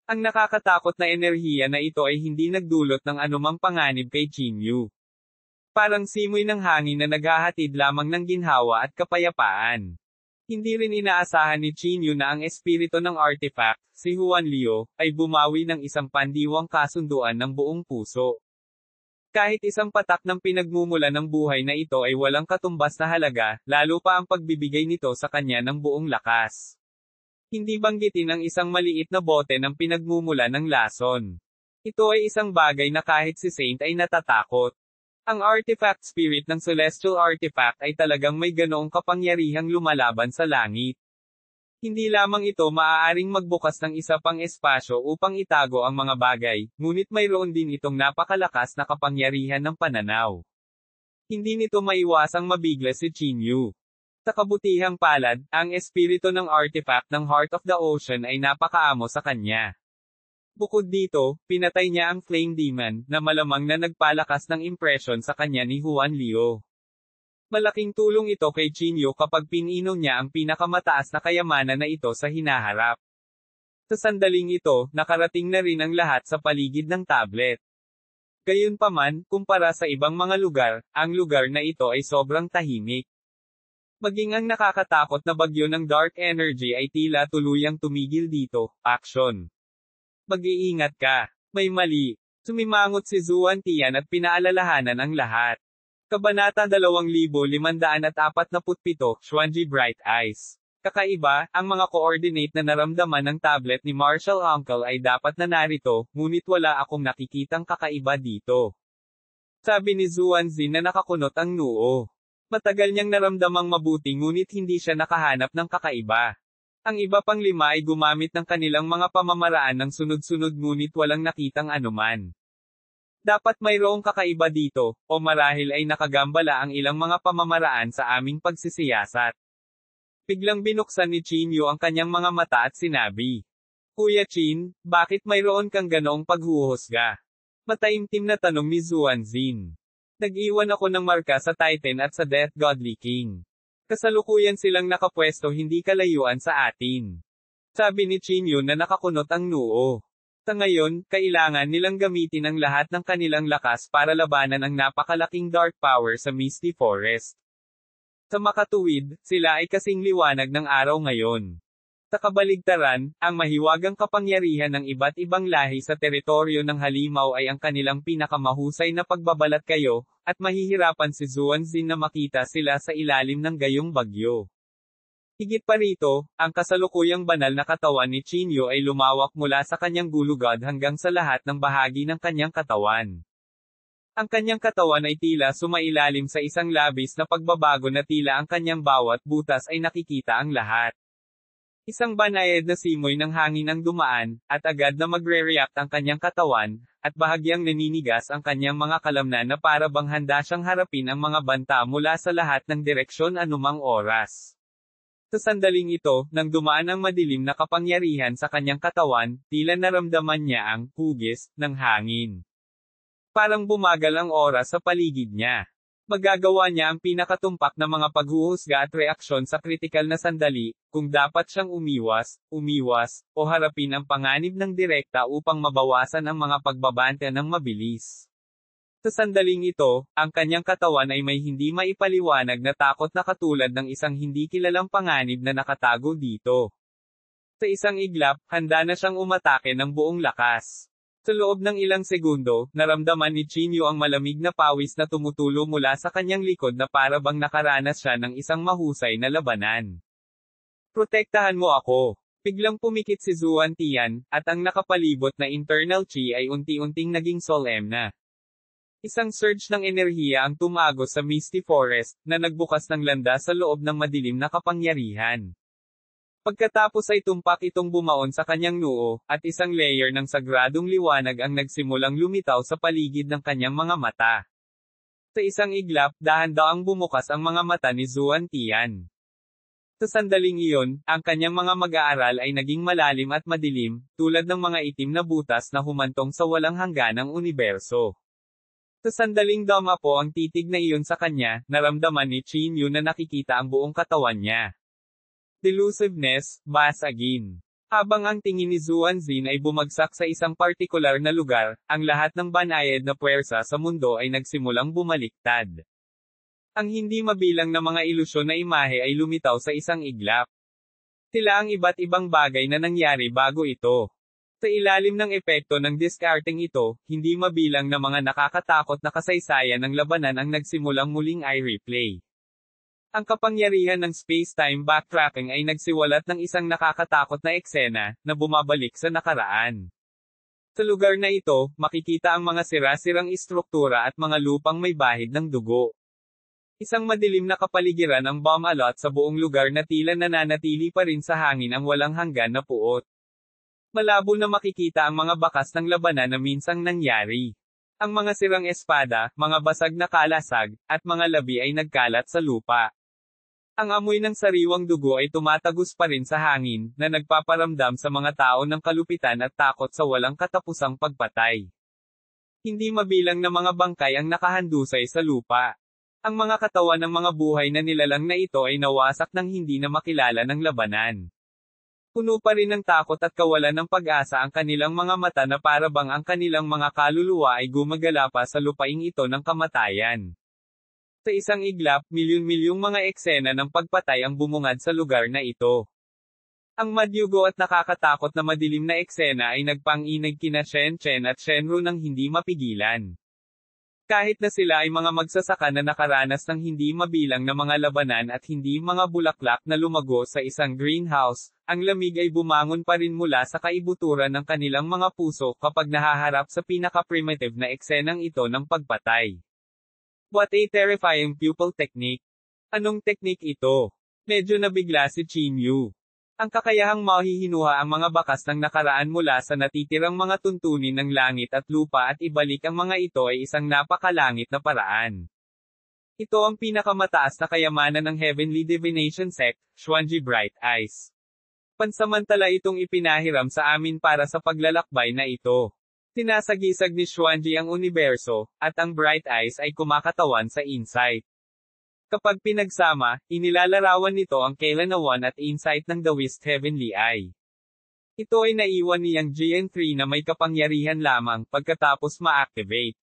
Ang nakakatakot na enerhiya na ito ay hindi nagdulot ng anumang panganib kay Chinyu. Parang simoy ng hangin na naghahatid lamang ng ginhawa at kapayapaan. Hindi rin inaasahan ni Chinyu na ang espiritu ng artifact, si Huan Liu, ay bumawi ng isang pandiwang kasunduan ng buong puso. Kahit isang patak ng pinagmumula ng buhay na ito ay walang katumbas na halaga, lalo pa ang pagbibigay nito sa kanya ng buong lakas. Hindi banggitin ang isang maliit na bote ng pinagmumula ng lason. Ito ay isang bagay na kahit si Saint ay natatakot. Ang artifact spirit ng celestial artifact ay talagang may ganoong kapangyarihang lumalaban sa langit. Hindi lamang ito maaaring magbukas ng isa pang espasyo upang itago ang mga bagay, ngunit mayroon din itong napakalakas na kapangyarihan ng pananaw. Hindi nito maiwasang mabigla si Chinyu. Sa kabutihang palad, ang espiritu ng artifact ng Heart of the Ocean ay napakaamo sa kanya. Bukod dito, pinatay niya ang Flame Demon, na malamang na nagpalakas ng impression sa kanya ni Huan Liu. Malaking tulong ito kay Chinyu kapag pinino niya ang pinakamataas na kayamanan na ito sa hinaharap. Sa sandaling ito, nakarating na rin ang lahat sa paligid ng tablet. Gayunpaman, kumpara sa ibang mga lugar, ang lugar na ito ay sobrang tahimik. Maging ang nakakatakot na bagyo ng dark energy ay tila tuluyang tumigil dito. Action. Mag-iingat ka. May mali. Sumimangot si Zuan Tian at pinaalalahanan ang lahat. Kabanata 2547, Xuanji Bright Eyes. Kakaiba, ang mga coordinate na naramdaman ng tablet ni Marshall Uncle ay dapat na narito, ngunit wala akong nakikitang kakaiba dito. Sabi ni Zuan Zin na nakakunot ang noo. Matagal niyang naramdamang mabuti ngunit hindi siya nakahanap ng kakaiba. Ang iba pang 5 ay gumamit ng kanilang mga pamamaraan ng sunod-sunod ngunit walang nakitang anuman. Dapat mayroong kakaiba dito, o marahil ay nakagambala ang ilang mga pamamaraan sa aming pagsisiyasat. Biglang binuksan ni Chinyu ang kanyang mga mata at sinabi, Kuya Chin, bakit mayroon kang ganoong paghuhusga? Mataimtim na tanong ni Zuanzin. Nag-iwan ako ng marka sa Titan at sa Death Godly King. Kasalukuyan silang nakapwesto hindi kalayuan sa atin. Sabi ni Chinyu na nakakunot ang noo. Sa ngayon, kailangan nilang gamitin ang lahat ng kanilang lakas para labanan ang napakalaking dark power sa Misty Forest. Sa makatuwid, sila ay kasing liwanag ng araw ngayon. Sa kabaligtaran, ang mahiwagang kapangyarihan ng iba't ibang lahi sa teritoryo ng halimaw ay ang kanilang pinakamahusay na pagbabalat kayo, at mahihirapan si Zuanzin na makita sila sa ilalim ng gayong bagyo. Higit pa rito, ang kasalukuyang banal na katawan ni Chinyu ay lumawak mula sa kanyang gulugod hanggang sa lahat ng bahagi ng kanyang katawan. Ang kanyang katawan ay tila sumailalim sa isang labis na pagbabago na tila ang kanyang bawat butas ay nakikita ang lahat. Isang banayad na simoy ng hangin ang dumaan, at agad na magre-react ang kanyang katawan, at bahagyang naninigas ang kanyang mga kalamnan na para bang handa siyang harapin ang mga banta mula sa lahat ng direksyon anumang oras. Sa sandaling ito, nang dumaan ang madilim na kapangyarihan sa kanyang katawan, tila naramdaman niya ang hugis ng hangin. Parang bumagal ang oras sa paligid niya. Magagawa niya ang pinakatumpak na mga paghuhusga at reaksyon sa kritikal na sandali, kung dapat siyang umiwas, o harapin ang panganib ng direkta upang mabawasan ang mga pagbabanta ng mabilis. Sa sandaling ito, ang kanyang katawan ay may hindi maipaliwanag na takot na katulad ng isang hindi kilalang panganib na nakatago dito. Sa isang iglap, handa na siyang umatake ng buong lakas. Sa loob ng ilang segundo, naramdaman ni Chinyu ang malamig na pawis na tumutulo mula sa kanyang likod na para bang nakaranas siya ng isang mahusay na labanan. Protektahan mo ako. Biglang pumikit si Zuan Tian, at ang nakapalibot na internal chi ay unti-unting naging solemn. Isang surge ng enerhiya ang tumagos sa Misty Forest, na nagbukas ng landas sa loob ng madilim na kapangyarihan. Pagkatapos ay tumpak itong bumaon sa kanyang noo, at isang layer ng sagradong liwanag ang nagsimulang lumitaw sa paligid ng kanyang mga mata. Sa isang iglap, dahan-daang bumukas ang mga mata ni Zuan Tian. Sa sandaling iyon, ang kanyang mga mag-aaral ay naging malalim at madilim, tulad ng mga itim na butas na humantong sa walang hangganang universo. Sa sandaling damapo ang titig na iyon sa kanya, naramdaman ni Chinyu na nakikita ang buong katawan niya. Delusiveness, basagin. Habang ang tingin ni Zuan Zin ay bumagsak sa isang partikular na lugar, ang lahat ng banayad na puwersa sa mundo ay nagsimulang bumaliktad. Ang hindi mabilang na mga ilusyon na imahe ay lumitaw sa isang iglap. Tila ang iba't ibang bagay na nangyari bago ito. Sa ilalim ng epekto ng diskarteng ito, hindi mabilang na mga nakakatakot na kasaysayan ng labanan ang nagsimulang muling i-replay. Ang kapangyarihan ng space-time backtracking ay nagsiwalat ng isang nakakatakot na eksena, na bumabalik sa nakaraan. Sa lugar na ito, makikita ang mga sira-sirang istruktura at mga lupang may bahid ng dugo. Isang madilim na kapaligiran ang bomb-alot sa buong lugar na tila nananatili pa rin sa hangin ang walang hanggan na puot. Malabo na makikita ang mga bakas ng labanan na minsang nangyari. Ang mga sirang espada, mga basag na kalasag, at mga labi ay nagkalat sa lupa. Ang amoy ng sariwang dugo ay tumatagos pa rin sa hangin, na nagpaparamdam sa mga tao ng kalupitan at takot sa walang katapusang pagpatay. Hindi mabilang na mga bangkay ang nakahandusay sa lupa. Ang mga katawan ng mga buhay na nilalang na ito ay nawasak ng hindi na makilala ng labanan. Puno pa rin ng takot at kawalan ng pag-asa ang kanilang mga mata na para bang ang kanilang mga kaluluwa ay gumagala pa sa lupaing ito ng kamatayan. Sa isang iglap, milyon-milyong mga eksena ng pagpatay ang bumungad sa lugar na ito. Ang madyugo at nakakatakot na madilim na eksena ay nagpang-inag kina Shen Chen at Shenru nang hindi mapigilan. Kahit na sila ay mga magsasaka na nakaranas ng hindi mabilang na mga labanan at hindi mga bulaklak na lumago sa isang greenhouse, ang lamig ay bumangon pa rin mula sa kaibuturan ng kanilang mga puso kapag nahaharap sa pinaka-primitive na eksenang ito ng pagpatay. What a terrifying pupil technique. Anong teknik ito? Medyo nabigla si Chinyu. Ang kakayahang mahihinuha ang mga bakas ng nakaraan mula sa natitirang mga tuntunin ng langit at lupa at ibalik ang mga ito ay isang napakalangit na paraan. Ito ang pinakamataas na kayamanan ng Heavenly Divination Sect, Xuanji Bright Eyes. Pansamantala itong ipinahiram sa amin para sa paglalakbay na ito. Sinasagisag ni Xuanji ang universo, at ang Bright Eyes ay kumakatawan sa insight. Kapag pinagsama, inilalarawan nito ang kailanawan at insight ng The West Heavenly Eye. Ito ay naiwan ni Yang GN3 na may kapangyarihan lamang pagkatapos ma-activate.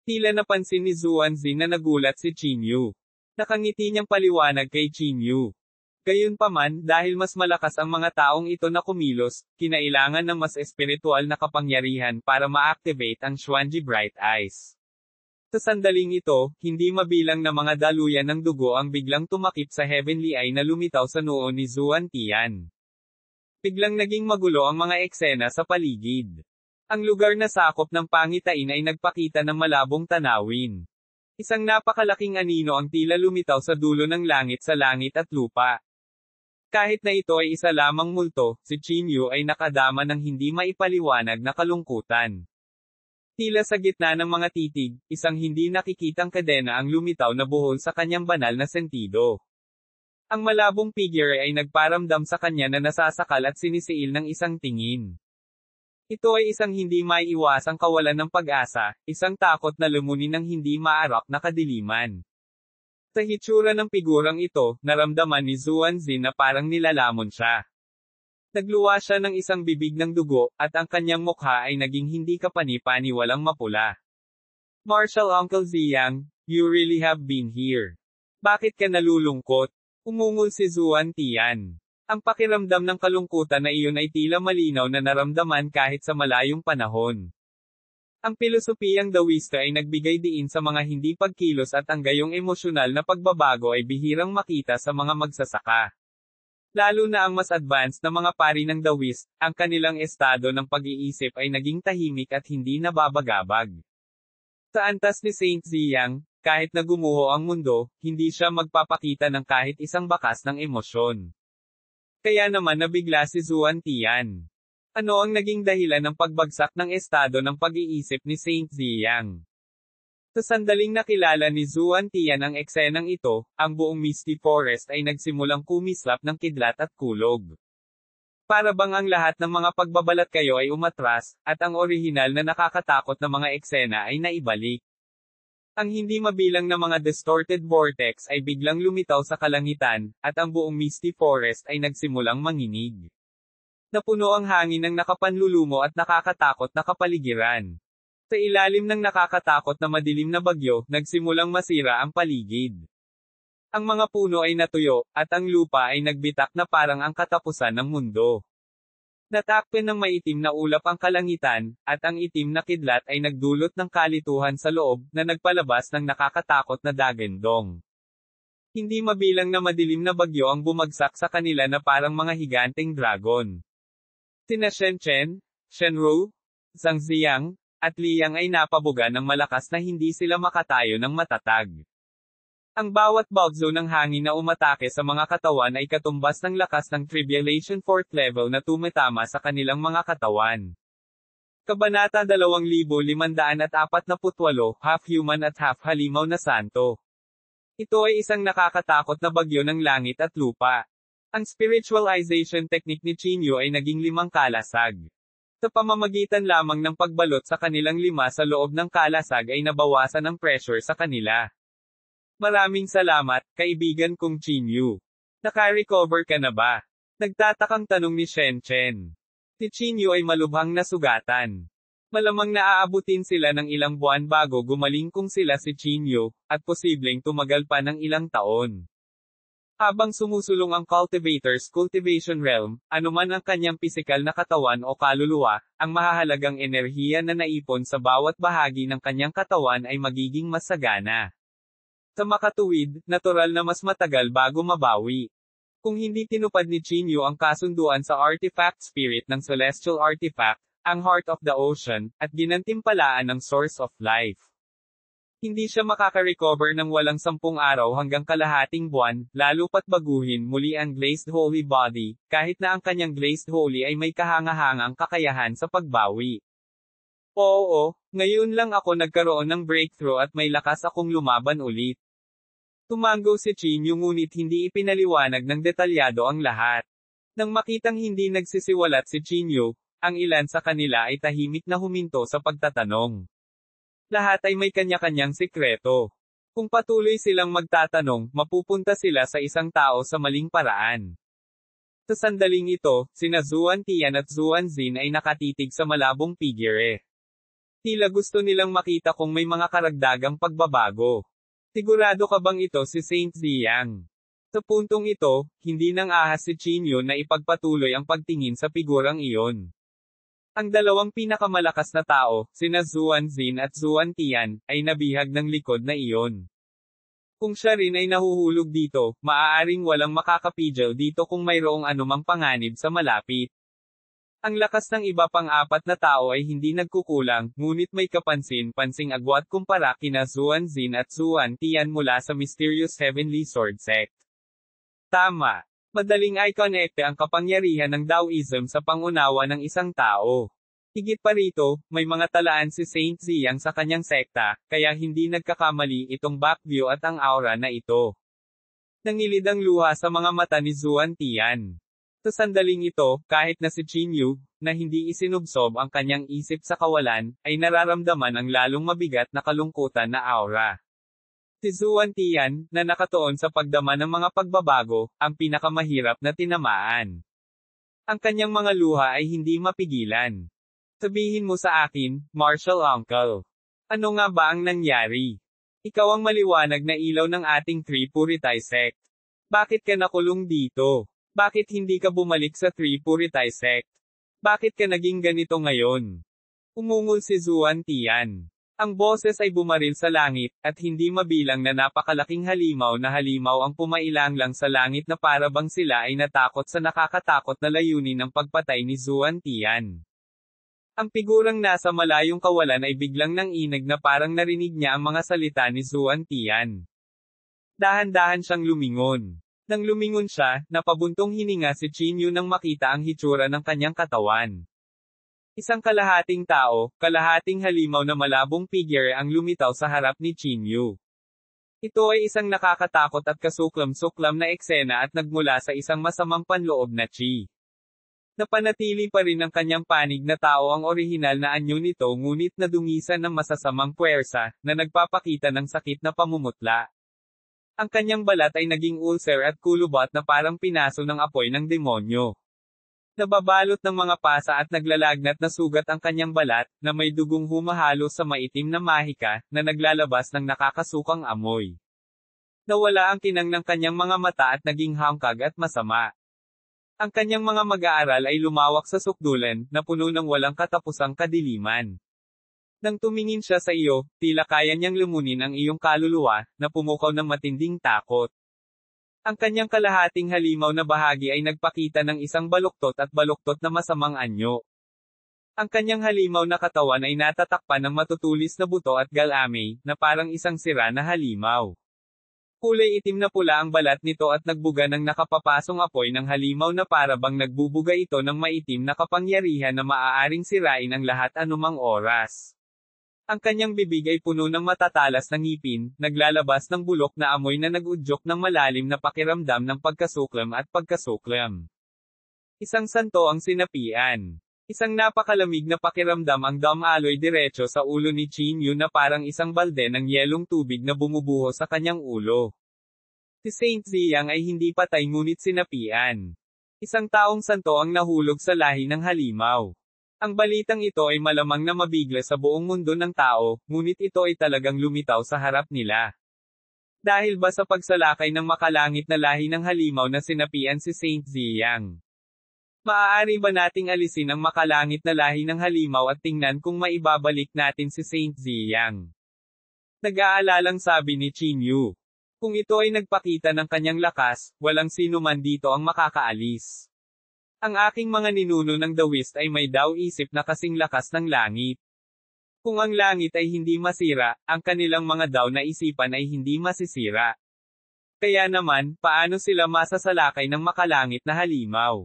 Tila napansin ni Zuan Zin na nagulat si Chinyu. Nakangiti niyang paliwanag kay Chinyu. Gayunpaman, dahil mas malakas ang mga taong ito na kumilos, kinailangan ng mas espiritual na kapangyarihan para ma-activate ang Xuanji Bright Eyes. Sa sandaling ito, hindi mabilang na mga daluyan ng dugo ang biglang tumakip sa Heavenly Eye na lumitaw sa noo ni Zuan Tian. Biglang naging magulo ang mga eksena sa paligid. Ang lugar na sakop ng pangitain ay nagpakita ng malabong tanawin. Isang napakalaking anino ang tila lumitaw sa dulo ng langit sa langit at lupa. Kahit na ito ay isa lamang multo, si Chinyu ay nakadama ng hindi maipaliwanag na kalungkutan. Tila sa gitna ng mga titig, isang hindi nakikitang kadena ang lumitaw na buhol sa kanyang banal na sentido. Ang malabong figure ay nagparamdam sa kanya na nasasakal at sinisiil ng isang tingin. Ito ay isang hindi maiiwasang kawalan ng pag-asa, isang takot na lumunin ng hindi maarap na kadiliman. Sa hitsura ng figurang ito, naramdaman ni Zuanzin na parang nilalamon siya. Nagluwa siya ng isang bibig ng dugo, at ang kanyang mukha ay naging hindi kapani-paniwalang mapula. Marshal Uncle Ziyang, you really have been here. Bakit ka nalulungkot? Umungol si Zuan Tian. Ang pakiramdam ng kalungkutan na iyon ay tila malinaw na naramdaman kahit sa malayong panahon. Ang pilosopiyang Daoista ay nagbigay diin sa mga hindi pagkilos at ang gayong emosyonal na pagbabago ay bihirang makita sa mga magsasaka. Lalo na ang mas advanced na mga pari ng Daoist, ang kanilang estado ng pag-iisip ay naging tahimik at hindi nababagabag. Sa antas ni Saint Ziyang, kahit na gumuho ang mundo, hindi siya magpapakita ng kahit isang bakas ng emosyon. Kaya naman nabigla si Zuan Tian. Ano ang naging dahilan ng pagbagsak ng estado ng pag-iisip ni Saint Ziyang? Sa sandaling nakilala ni Zuan Tian ang eksenang ito, ang buong Misty Forest ay nagsimulang kumislap ng kidlat at kulog. Para bang ang lahat ng mga pagbabalat kayo ay umatras, at ang orihinal na nakakatakot na mga eksena ay naibalik. Ang hindi mabilang na mga distorted vortex ay biglang lumitaw sa kalangitan, at ang buong Misty Forest ay nagsimulang manginig. Napuno ang hangin ng nakapanlulumo at nakakatakot na kapaligiran. Sa ilalim ng nakakatakot na madilim na bagyo, nagsimulang masira ang paligid. Ang mga puno ay natuyo, at ang lupa ay nagbitak na parang ang katapusan ng mundo. Natakpan ng maitim na ulap ang kalangitan, at ang itim na kidlat ay nagdulot ng kalituhan sa loob, na nagpalabas ng nakakatakot na dagendong. Hindi mabilang na madilim na bagyo ang bumagsak sa kanila na parang mga higanteng dragon. Sina Shenchen, Shenru, Zhang Ziyang, at Liang ay napabuga ng malakas na hindi sila makatayo ng matatag. Ang bawat bautzo ng hangin na umatake sa mga katawan ay katumbas ng lakas ng Tribulation 4th level na tumitama sa kanilang mga katawan. Kabanata 2548, half human at half halimaw na santo. Ito ay isang nakakatakot na bagyo ng langit at lupa. Ang spiritualization technique ni Qin Yu ay naging 5 kalasag. Sa pamamagitan lamang ng pagbalot sa kanilang 5 sa loob ng kalasag ay nabawasan ang pressure sa kanila. Maraming salamat, kaibigan kong Qin Yu. Naka-recover ka na ba? Nagtatakang tanong ni Shenchen. Si Qin Yu ay malubhang nasugatan. Malamang naaabutin sila ng ilang buwan bago gumaling kung sila si Qin Yu, at posibleng tumagal pa ng ilang taon. Habang sumusulong ang cultivator's cultivation realm, anuman ang kanyang pisikal na katawan o kaluluwa, ang mahahalagang enerhiya na naipon sa bawat bahagi ng kanyang katawan ay magiging mas sagana. Sa makatuwid, natural na mas matagal bago mabawi. Kung hindi tinupad ni Qin Yu ang kasunduan sa artifact spirit ng celestial artifact, ang heart of the ocean, at ginantimpalaan ng source of life, hindi siya makaka-recover ng walang 10 araw hanggang kalahating buwan, lalo pat baguhin muli ang glazed holy body, kahit na ang kanyang glazed holy ay may kahangahangang kakayahan sa pagbawi. Oo, ngayon lang ako nagkaroon ng breakthrough at may lakas akong lumaban ulit. Tumango si Qin Yu ngunit hindi ipinaliwanag ng detalyado ang lahat. Nang makitang hindi nagsisiwalat si Qin Yu, ang ilan sa kanila ay tahimik na huminto sa pagtatanong. Lahat ay may kanya-kanyang sikreto. Kung patuloy silang magtatanong, mapupunta sila sa isang tao sa maling paraan. Sa sandaling ito, sina Zuan Tian at Zuanzin ay nakatitig sa malabong figure. Tila gusto nilang makita kung may mga karagdagang pagbabago. Sigurado ka bang ito si Saint Ziyang? Sa puntong ito, hindi nang ahas si Qin Yu na ipagpatuloy ang pagtingin sa figurang iyon. Ang dalawang pinakamalakas na tao, sina Zuanzin at Zuan Tian, ay nabihag ng likod na iyon. Kung siya rin ay nahuhulog dito, maaaring walang makakapigil dito kung mayroong anumang panganib sa malapit. Ang lakas ng iba pang 4 na tao ay hindi nagkukulang, ngunit may kapansin-pansing agwat kumpara kina Zuanzin at Zuan Tian mula sa Mysterious Heavenly Sword Sect. Tama. Madaling i-connect ang kapangyarihan ng Taoism sa pangunawa ng isang tao. Higit pa rito, may mga talaan si Saint Ziyang sa kanyang sekta, kaya hindi nagkakamali itong backview at ang aura na ito. Nangilid ang luha sa mga mata ni Zuan Tian. Sa sandaling ito, kahit na si Qin Yu, na hindi isinubsob ang kanyang isip sa kawalan, ay nararamdaman ang lalong mabigat na kalungkutan na aura. Si Zuan Tian, na nakatuon sa pagdama ng mga pagbabago, ang pinakamahirap na tinamaan. Ang kanyang mga luha ay hindi mapigilan. Sabihin mo sa akin, Martial Uncle. Ano nga ba ang nangyari? Ikaw ang maliwanag na ilaw ng ating Tripurity sect. Bakit ka nakulong dito? Bakit hindi ka bumalik sa Tripurity sect? Bakit ka naging ganito ngayon? Umungol si Zuan Tian. Ang boses ay bumaril sa langit, at hindi mabilang na napakalaking halimaw ang pumailang lang sa langit na para bang sila ay natakot sa nakakatakot na layunin ng pagpatay ni Zuan Tian. Ang figurang nasa malayong kawalan ay biglang nanginig na parang narinig niya ang mga salita ni Zuan Tian. Dahan-dahan siyang lumingon. Nang lumingon siya, napabuntong hininga si Qin Yu nang makita ang hitsura ng kanyang katawan. Isang kalahating tao, kalahating halimaw na malabong figure ang lumitaw sa harap ni Qin Yu. Ito ay isang nakakatakot at kasuklam-suklam na eksena at nagmula sa isang masamang panloob na chi. Napanatili pa rin ang kanyang panig na tao ang orihinal na anyo nito ngunit nadungisan ng masasamang puwersa, na nagpapakita ng sakit na pamumutla. Ang kanyang balat ay naging ulcer at kulubot na parang pinaso ng apoy ng demonyo. Nababalot ng mga pasa at naglalagnat na sugat ang kanyang balat, na may dugong humahalo sa maitim na mahika, na naglalabas ng nakakasukang amoy. Nawala ang kinang ng kanyang mga mata at naging hangkag at masama. Ang kanyang mga mag-aaral ay lumawak sa sukdulan, na puno ng walang katapusang kadiliman. Nang tumingin siya sa iyo, tila kaya niyang lumunin ang iyong kaluluwa, na pumukaw ng matinding takot. Ang kanyang kalahating halimaw na bahagi ay nagpakita ng isang baluktot at baluktot na masamang anyo. Ang kanyang halimaw na katawan ay natatakpan ng matutulis na buto at galame, na parang isang sira na halimaw. Kulay itim na pula ang balat nito at nagbuga ng nakapapasong apoy ng halimaw na para bang nagbubuga ito ng maitim na kapangyarihan na maaaring sirain ang lahat anumang oras. Ang kanyang bibig ay puno ng matatalas na ngipin, naglalabas ng bulok na amoy na nag-udyok ng malalim na pakiramdam ng pagkasuklam at pagkasuklam. Isang santo ang sinapian. Isang napakalamig na pakiramdam ang dumaloy diretso sa ulo ni Qin Yu na parang isang balde ng yelong tubig na bumubuho sa kanyang ulo. Si Saint Ziyang ay hindi patay ngunit sinapian. Isang taong santo ang nahulog sa lahi ng halimaw. Ang balitang ito ay malamang na mabigla sa buong mundo ng tao, ngunit ito ay talagang lumitaw sa harap nila. Dahil ba sa pagsalakay ng makalangit na lahi ng halimaw na sinapian si Saint Ziyang? Maaari ba nating alisin ang makalangit na lahi ng halimaw at tingnan kung maibabalik natin si Saint Ziyang? Nag-aalalang sabi ni Qin Yu. Kung ito ay nagpakita ng kanyang lakas, walang sino man dito ang makakaalis. Ang aking mga ninuno ng Daoist ay may Dao-isip na kasing lakas ng langit. Kung ang langit ay hindi masira, ang kanilang mga Dao na isipan ay hindi masisira. Kaya naman, paano sila masasalakay ng makalangit na halimaw?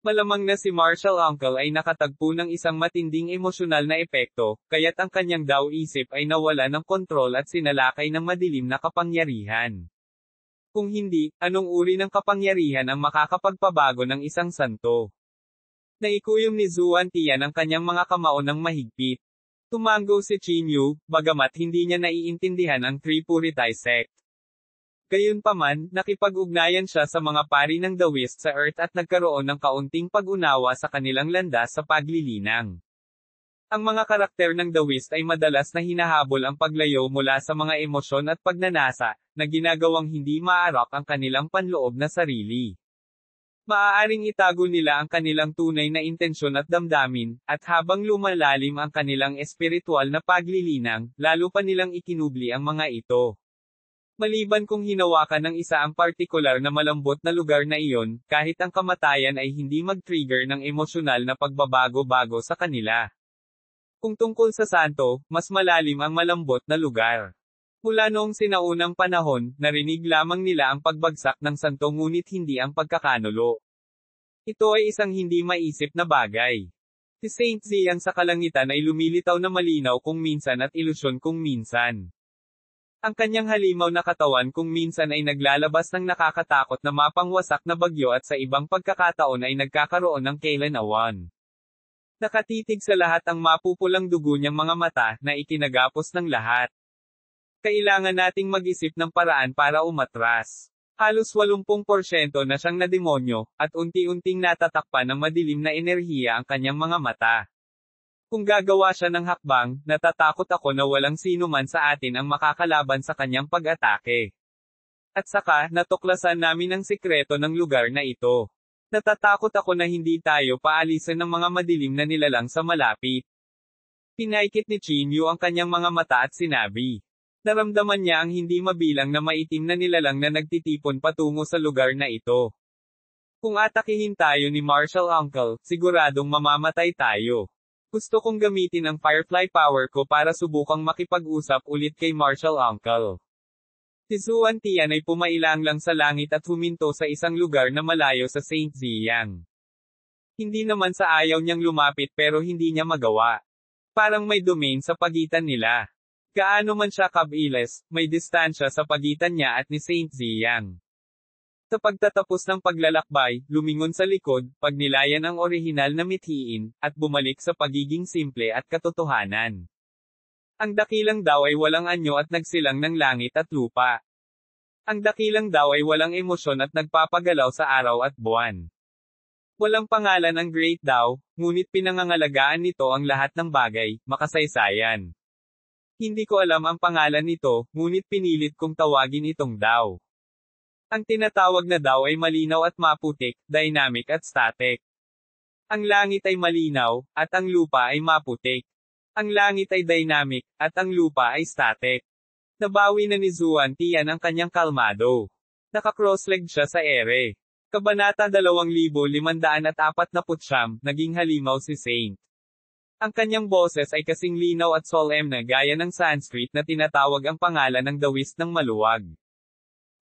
Malamang na si Martial Uncle ay nakatagpo ng isang matinding emosyonal na epekto, kaya't ang kanyang Dao-isip ay nawala ng kontrol at sinalakay ng madilim na kapangyarihan. Kung hindi, anong uri ng kapangyarihan ang makakapagpabago ng isang santo? Naikuyom ni Zuan Tian ang kanyang mga kamao ng mahigpit. Tumango si Qin Yu, bagamat hindi niya naiintindihan ang Tripurity sect. Gayunpaman, nakipag-ugnayan siya sa mga pari ng Daoist sa Earth at nagkaroon ng kaunting pag-unawa sa kanilang landas sa paglilinang. Ang mga karakter ng Daoist ay madalas na hinahabol ang paglayo mula sa mga emosyon at pagnanasa, na ginagawang hindi maarap ang kanilang panloob na sarili. Maaaring itago nila ang kanilang tunay na intensyon at damdamin, at habang lumalalim ang kanilang espiritual na paglilinang, lalo pa nilang ikinubli ang mga ito. Maliban kung hinawakan ng isa ang partikular na malambot na lugar na iyon, kahit ang kamatayan ay hindi mag-trigger ng emosyonal na pagbabago-bago sa kanila. Kung tungkol sa santo, mas malalim ang malambot na lugar. Mula noong sinaunang panahon, narinig lamang nila ang pagbagsak ng santo ngunit hindi ang pagkakanulo. Ito ay isang hindi maisip na bagay. Si Saint Ziyang sa kalangitan ay lumilitaw na malinaw kung minsan at ilusyon kung minsan. Ang kanyang halimaw na katawan kung minsan ay naglalabas ng nakakatakot na mapangwasak na bagyo at sa ibang pagkakataon ay nagkakaroon ng kailan-awan. Nakatitig sa lahat ang mapupulang dugo niyang mga mata na ikinagapos ng lahat. Kailangan nating mag-isip ng paraan para umatras. Halos 80% na siyang nademonyo, at unti-unting natatakpan ng madilim na enerhiya ang kanyang mga mata. Kung gagawa siya ng hakbang, natatakot ako na walang sino man sa atin ang makakalaban sa kanyang pag-atake. At saka, natuklasan namin ang sikreto ng lugar na ito. Natatakot ako na hindi tayo paalisan ng mga madilim na nilalang sa malapit. Pinaikit ni Chinyu ang kanyang mga mata at sinabi. Naramdaman niya ang hindi mabilang na maitim na nilalang na nagtitipon patungo sa lugar na ito. Kung atakihin tayo ni Martial Uncle, siguradong mamamatay tayo. Gusto kong gamitin ang Firefly power ko para subukang makipag-usap ulit kay Martial Uncle. Si Zuan Tian ay pumailang lang sa langit at huminto sa isang lugar na malayo sa Saint Ziyang. Hindi naman sa ayaw niyang lumapit pero hindi niya magawa. Parang may domain sa pagitan nila. Gaano man siya kabilis, may distansya sa pagitan niya at ni Saint Ziyang. Sa pagtatapos ng paglalakbay, lumingon sa likod, pagnilayan ang orihinal na mithiin, at bumalik sa pagiging simple at katotohanan. Ang dakilang daw ay walang anyo at nagsilang ng langit at lupa. Ang dakilang daw ay walang emosyon at nagpapagalaw sa araw at buwan. Walang pangalan ang Great Daw, ngunit pinangangalagaan nito ang lahat ng bagay, makasaysayan. Hindi ko alam ang pangalan nito, ngunit pinilit kong tawagin itong Daw. Ang tinatawag na Daw ay malinaw at maputik, dynamic at static. Ang langit ay malinaw, at ang lupa ay maputik. Ang langit ay dynamic, at ang lupa ay static. Nabawi na ni Zuan Tian ang kanyang kalmado. Naka-crossleg siya sa ere. Kabanata 2549, naging halimaw si Saint. Ang kanyang boses ay kasing linaw at solemn na gaya ng Sanskrit na tinatawag ang pangalan ng dawis ng maluwag.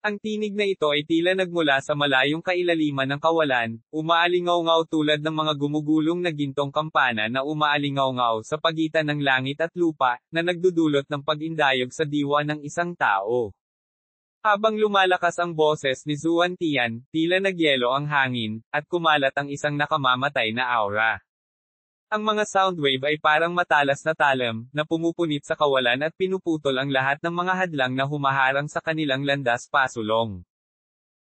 Ang tinig na ito ay tila nagmula sa malayong kailaliman ng kawalan, umaalingaw-ngaw tulad ng mga gumugulong na gintong kampana na umaalingaw-ngaw sa pagitan ng langit at lupa, na nagdudulot ng pag-indayog sa diwa ng isang tao. Habang lumalakas ang boses ni Zuan Tian, tila nagyelo ang hangin, at kumalat ang isang nakamamatay na aura. Ang mga soundwave ay parang matalas na talam, na pumupunit sa kawalan at pinuputol ang lahat ng mga hadlang na humaharang sa kanilang landas pasulong.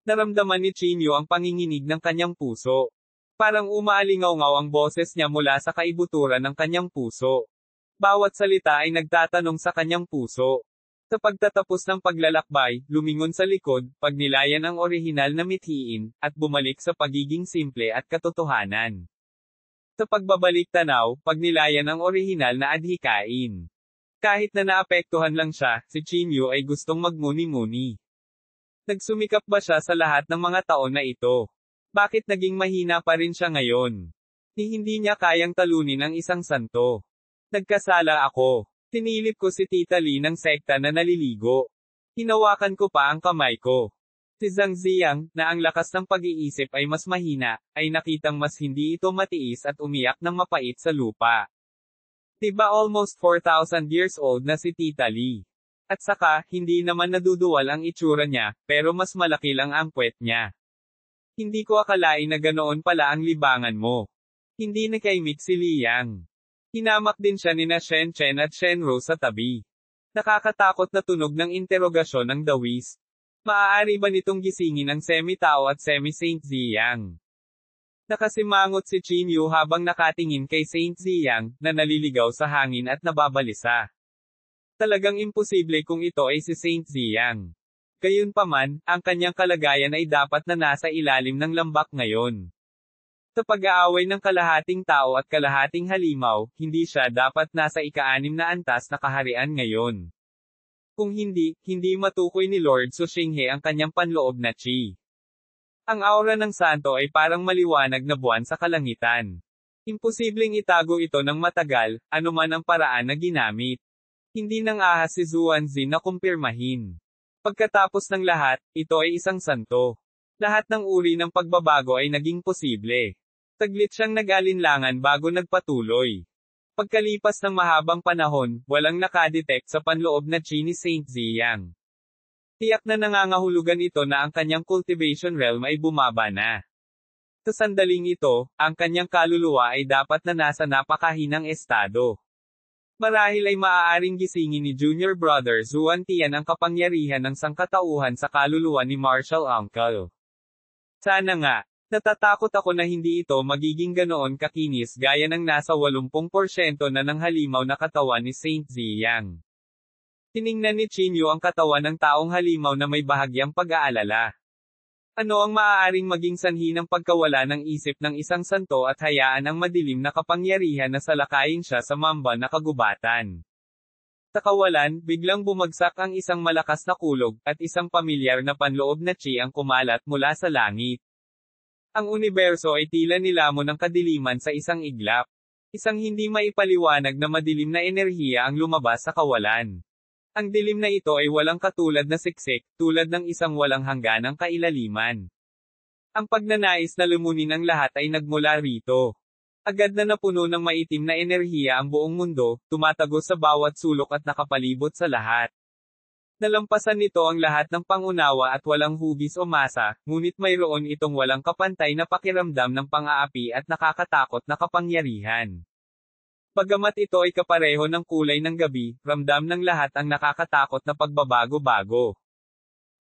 Naramdaman ni Chinyu ang panginginig ng kanyang puso. Parang umaalingaw-ngaw ang boses niya mula sa kaibuturan ng kanyang puso. Bawat salita ay nagtatanong sa kanyang puso. Sa pagtatapos ng paglalakbay, lumingon sa likod, pagnilayan ang orihinal na mithiin, at bumalik sa pagiging simple at katotohanan. Sa pagbabalik tanaw, pagnilayan ang orihinal na adhikain. Kahit na naapektuhan lang siya, si Chinyu ay gustong magmuni-muni. Nagsumikap ba siya sa lahat ng mga taon na ito? Bakit naging mahina pa rin siya ngayon? Hindi niya kayang talunin ang isang santo. Nagkasala ako. Tinilip ko si Tita Lee ng sekta na naliligo. Hinawakan ko pa ang kamay ko. Si Zhang Ziyang, na ang lakas ng pag-iisip ay mas mahina, ay nakitang mas hindi ito matiis at umiyak ng mapait sa lupa. Diba almost 4,000 years old na si Tita Lee? At saka, hindi naman naduduwal ang itsura niya, pero mas malaki lang ang puwet niya. Hindi ko akalain na ganoon pala ang libangan mo. Hindi nakaimik si Liang. Hinamak din siya nina Shen Chen at Shen Rose sa tabi. Nakakatakot na tunog ng interogasyon ng dawis. Maaari ba nitong gisingin ang semi-tao at semi-Saint Ziyang? Nakasimangot si Chinyu habang nakatingin kay Saint Ziyang, na naliligaw sa hangin at nababalisa. Talagang imposible kung ito ay si Saint Ziyang. Gayunpaman, ang kanyang kalagayan ay dapat na nasa ilalim ng lambak ngayon. Sa pag-aaway ng kalahating tao at kalahating halimaw, hindi siya dapat nasa ika-6 na antas na kaharian ngayon. Kung hindi, hindi matukoy ni Lord Su Xinghe ang kanyang panloob na chi. Ang aura ng santo ay parang maliwanag na buwan sa kalangitan. Imposibleng itago ito ng matagal, anuman ang paraan na ginamit. Hindi nang ahas si Zuanzi na kumpirmahin. Pagkatapos ng lahat, ito ay isang santo. Lahat ng uri ng pagbabago ay naging posible. Sa Saglit siyang nag-alinlangan bago nagpatuloy. Pagkalipas ng mahabang panahon, walang nakadetect sa panloob na chi ni Saint Ziyang. Tiyak na nangangahulugan ito na ang kanyang cultivation realm ay bumaba na. Sa sandaling ito, ang kanyang kaluluwa ay dapat na nasa napakahinang estado. Marahil ay maaaring gisingin ni Junior Brother Zuan Tian ang kapangyarihan ng sangkatauhan sa kaluluwa ni Martial Uncle. Sana nga. Natatakot ako na hindi ito magiging ganoon kakinis gaya ng nasa 80% na ng halimaw na katawan ni Saint Ziyang. Tiningnan ni Chinyu ang katawan ng taong halimaw na may bahagyang pag-aalala. Ano ang maaaring maging sanhi ng pagkawala ng isip ng isang santo at hayaan ang madilim na kapangyarihan na salakayin siya sa mamba na kagubatan? Sa kawalan, biglang bumagsak ang isang malakas na kulog, at isang pamilyar na panloob na chi ang kumalat mula sa langit. Ang universo ay tila nilamon ng kadiliman sa isang iglap. Isang hindi maipaliwanag na madilim na enerhiya ang lumabas sa kawalan. Ang dilim na ito ay walang katulad na siksik, tulad ng isang walang hangganang kailaliman. Ang pagnanais na lumunin ang lahat ay nagmula rito. Agad na napuno ng maitim na enerhiya ang buong mundo, tumatagos sa bawat sulok at nakapalibot sa lahat. Nalampasan nito ang lahat ng pangunawa at walang hugis o masa, ngunit mayroon itong walang kapantay na pakiramdam ng pang-aapi at nakakatakot na kapangyarihan. Bagamat ito ay kapareho ng kulay ng gabi, ramdam ng lahat ang nakakatakot na pagbabago-bago.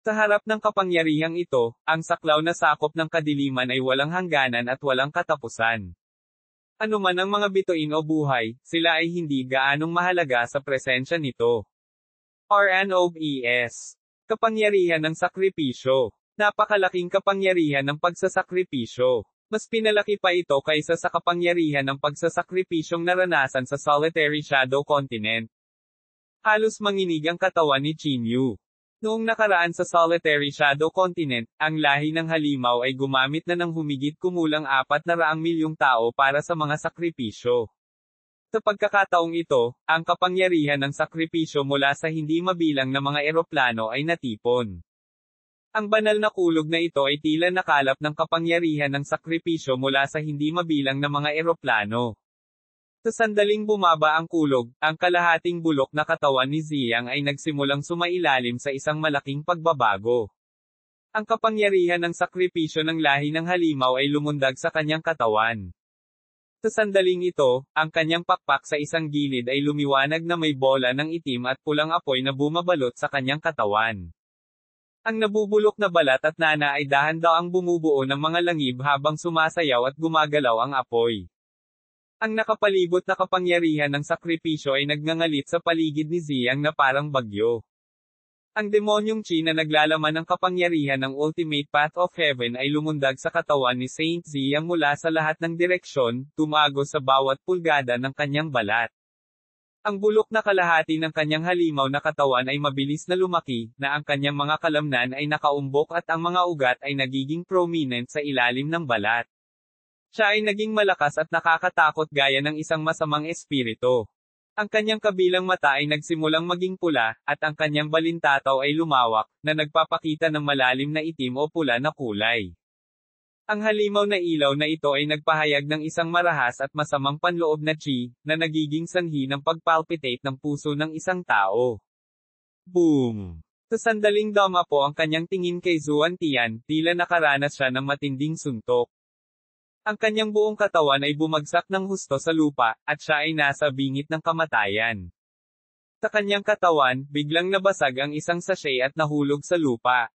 Sa harap ng kapangyarihang ito, ang saklaw na sakop ng kadiliman ay walang hangganan at walang katapusan. Ano man ang mga bituin o buhay, sila ay hindi gaanong mahalaga sa presensya nito. RNOBS. Kapangyarihan ng sakripisyo. Napakalaking kapangyarihan ng pagsasakripisyo. Mas pinalaki pa ito kaysa sa kapangyarihan ng pagsasakripisyong naranasan sa Solitary Shadow Continent. Halos manginig ang katawan ni Chinyu. Noong nakaraan sa Solitary Shadow Continent, ang lahi ng halimaw ay gumamit na ng humigit kumulang 400 milyong tao para sa mga sakripisyo. Sa pagkakataong ito, ang kapangyarihan ng sakripisyo mula sa hindi mabilang na mga eroplano ay natipon. Ang banal na kulog na ito ay tila nakalap ng kapangyarihan ng sakripisyo mula sa hindi mabilang na mga eroplano. Sa sandaling bumaba ang kulog, ang kalahating bulok na katawan ni Ziyang ay nagsimulang sumailalim sa isang malaking pagbabago. Ang kapangyarihan ng sakripisyo ng lahi ng halimaw ay lumundag sa kanyang katawan. Sa sandaling ito, ang kanyang pakpak sa isang gilid ay lumiwanag na may bola ng itim at pulang apoy na bumabalot sa kanyang katawan. Ang nabubulok na balat at nana ay dahan-daang bumubuo ng mga langib habang sumasayaw at gumagalaw ang apoy. Ang nakapalibot na kapangyarihan ng sakripisyo ay nagngangalit sa paligid ni Ziyang na parang bagyo. Ang demonyong chi na naglalaman ng kapangyarihan ng Ultimate Path of Heaven ay lumundag sa katawan ni Saint Ziyang mula sa lahat ng direksyon, tumagos sa bawat pulgada ng kanyang balat. Ang bulok na kalahati ng kanyang halimaw na katawan ay mabilis na lumaki, na ang kanyang mga kalamnan ay nakaumbok at ang mga ugat ay nagiging prominent sa ilalim ng balat. Siya ay naging malakas at nakakatakot gaya ng isang masamang espiritu. Ang kanyang kabilang mata ay nagsimulang maging pula, at ang kanyang balintataw ay lumawak, na nagpapakita ng malalim na itim o pula na kulay. Ang halimaw na ilaw na ito ay nagpahayag ng isang marahas at masamang panloob na chi, na nagiging sanhi ng pagpalpitate ng puso ng isang tao. Boom! Sa sandaling dama po ang kanyang tingin kay Zuan Tian, tila nakaranas siya ng matinding suntok. Ang kanyang buong katawan ay bumagsak ng husto sa lupa, at siya ay nasa bingit ng kamatayan. Sa kanyang katawan, biglang nabasag ang isang sachet at nahulog sa lupa.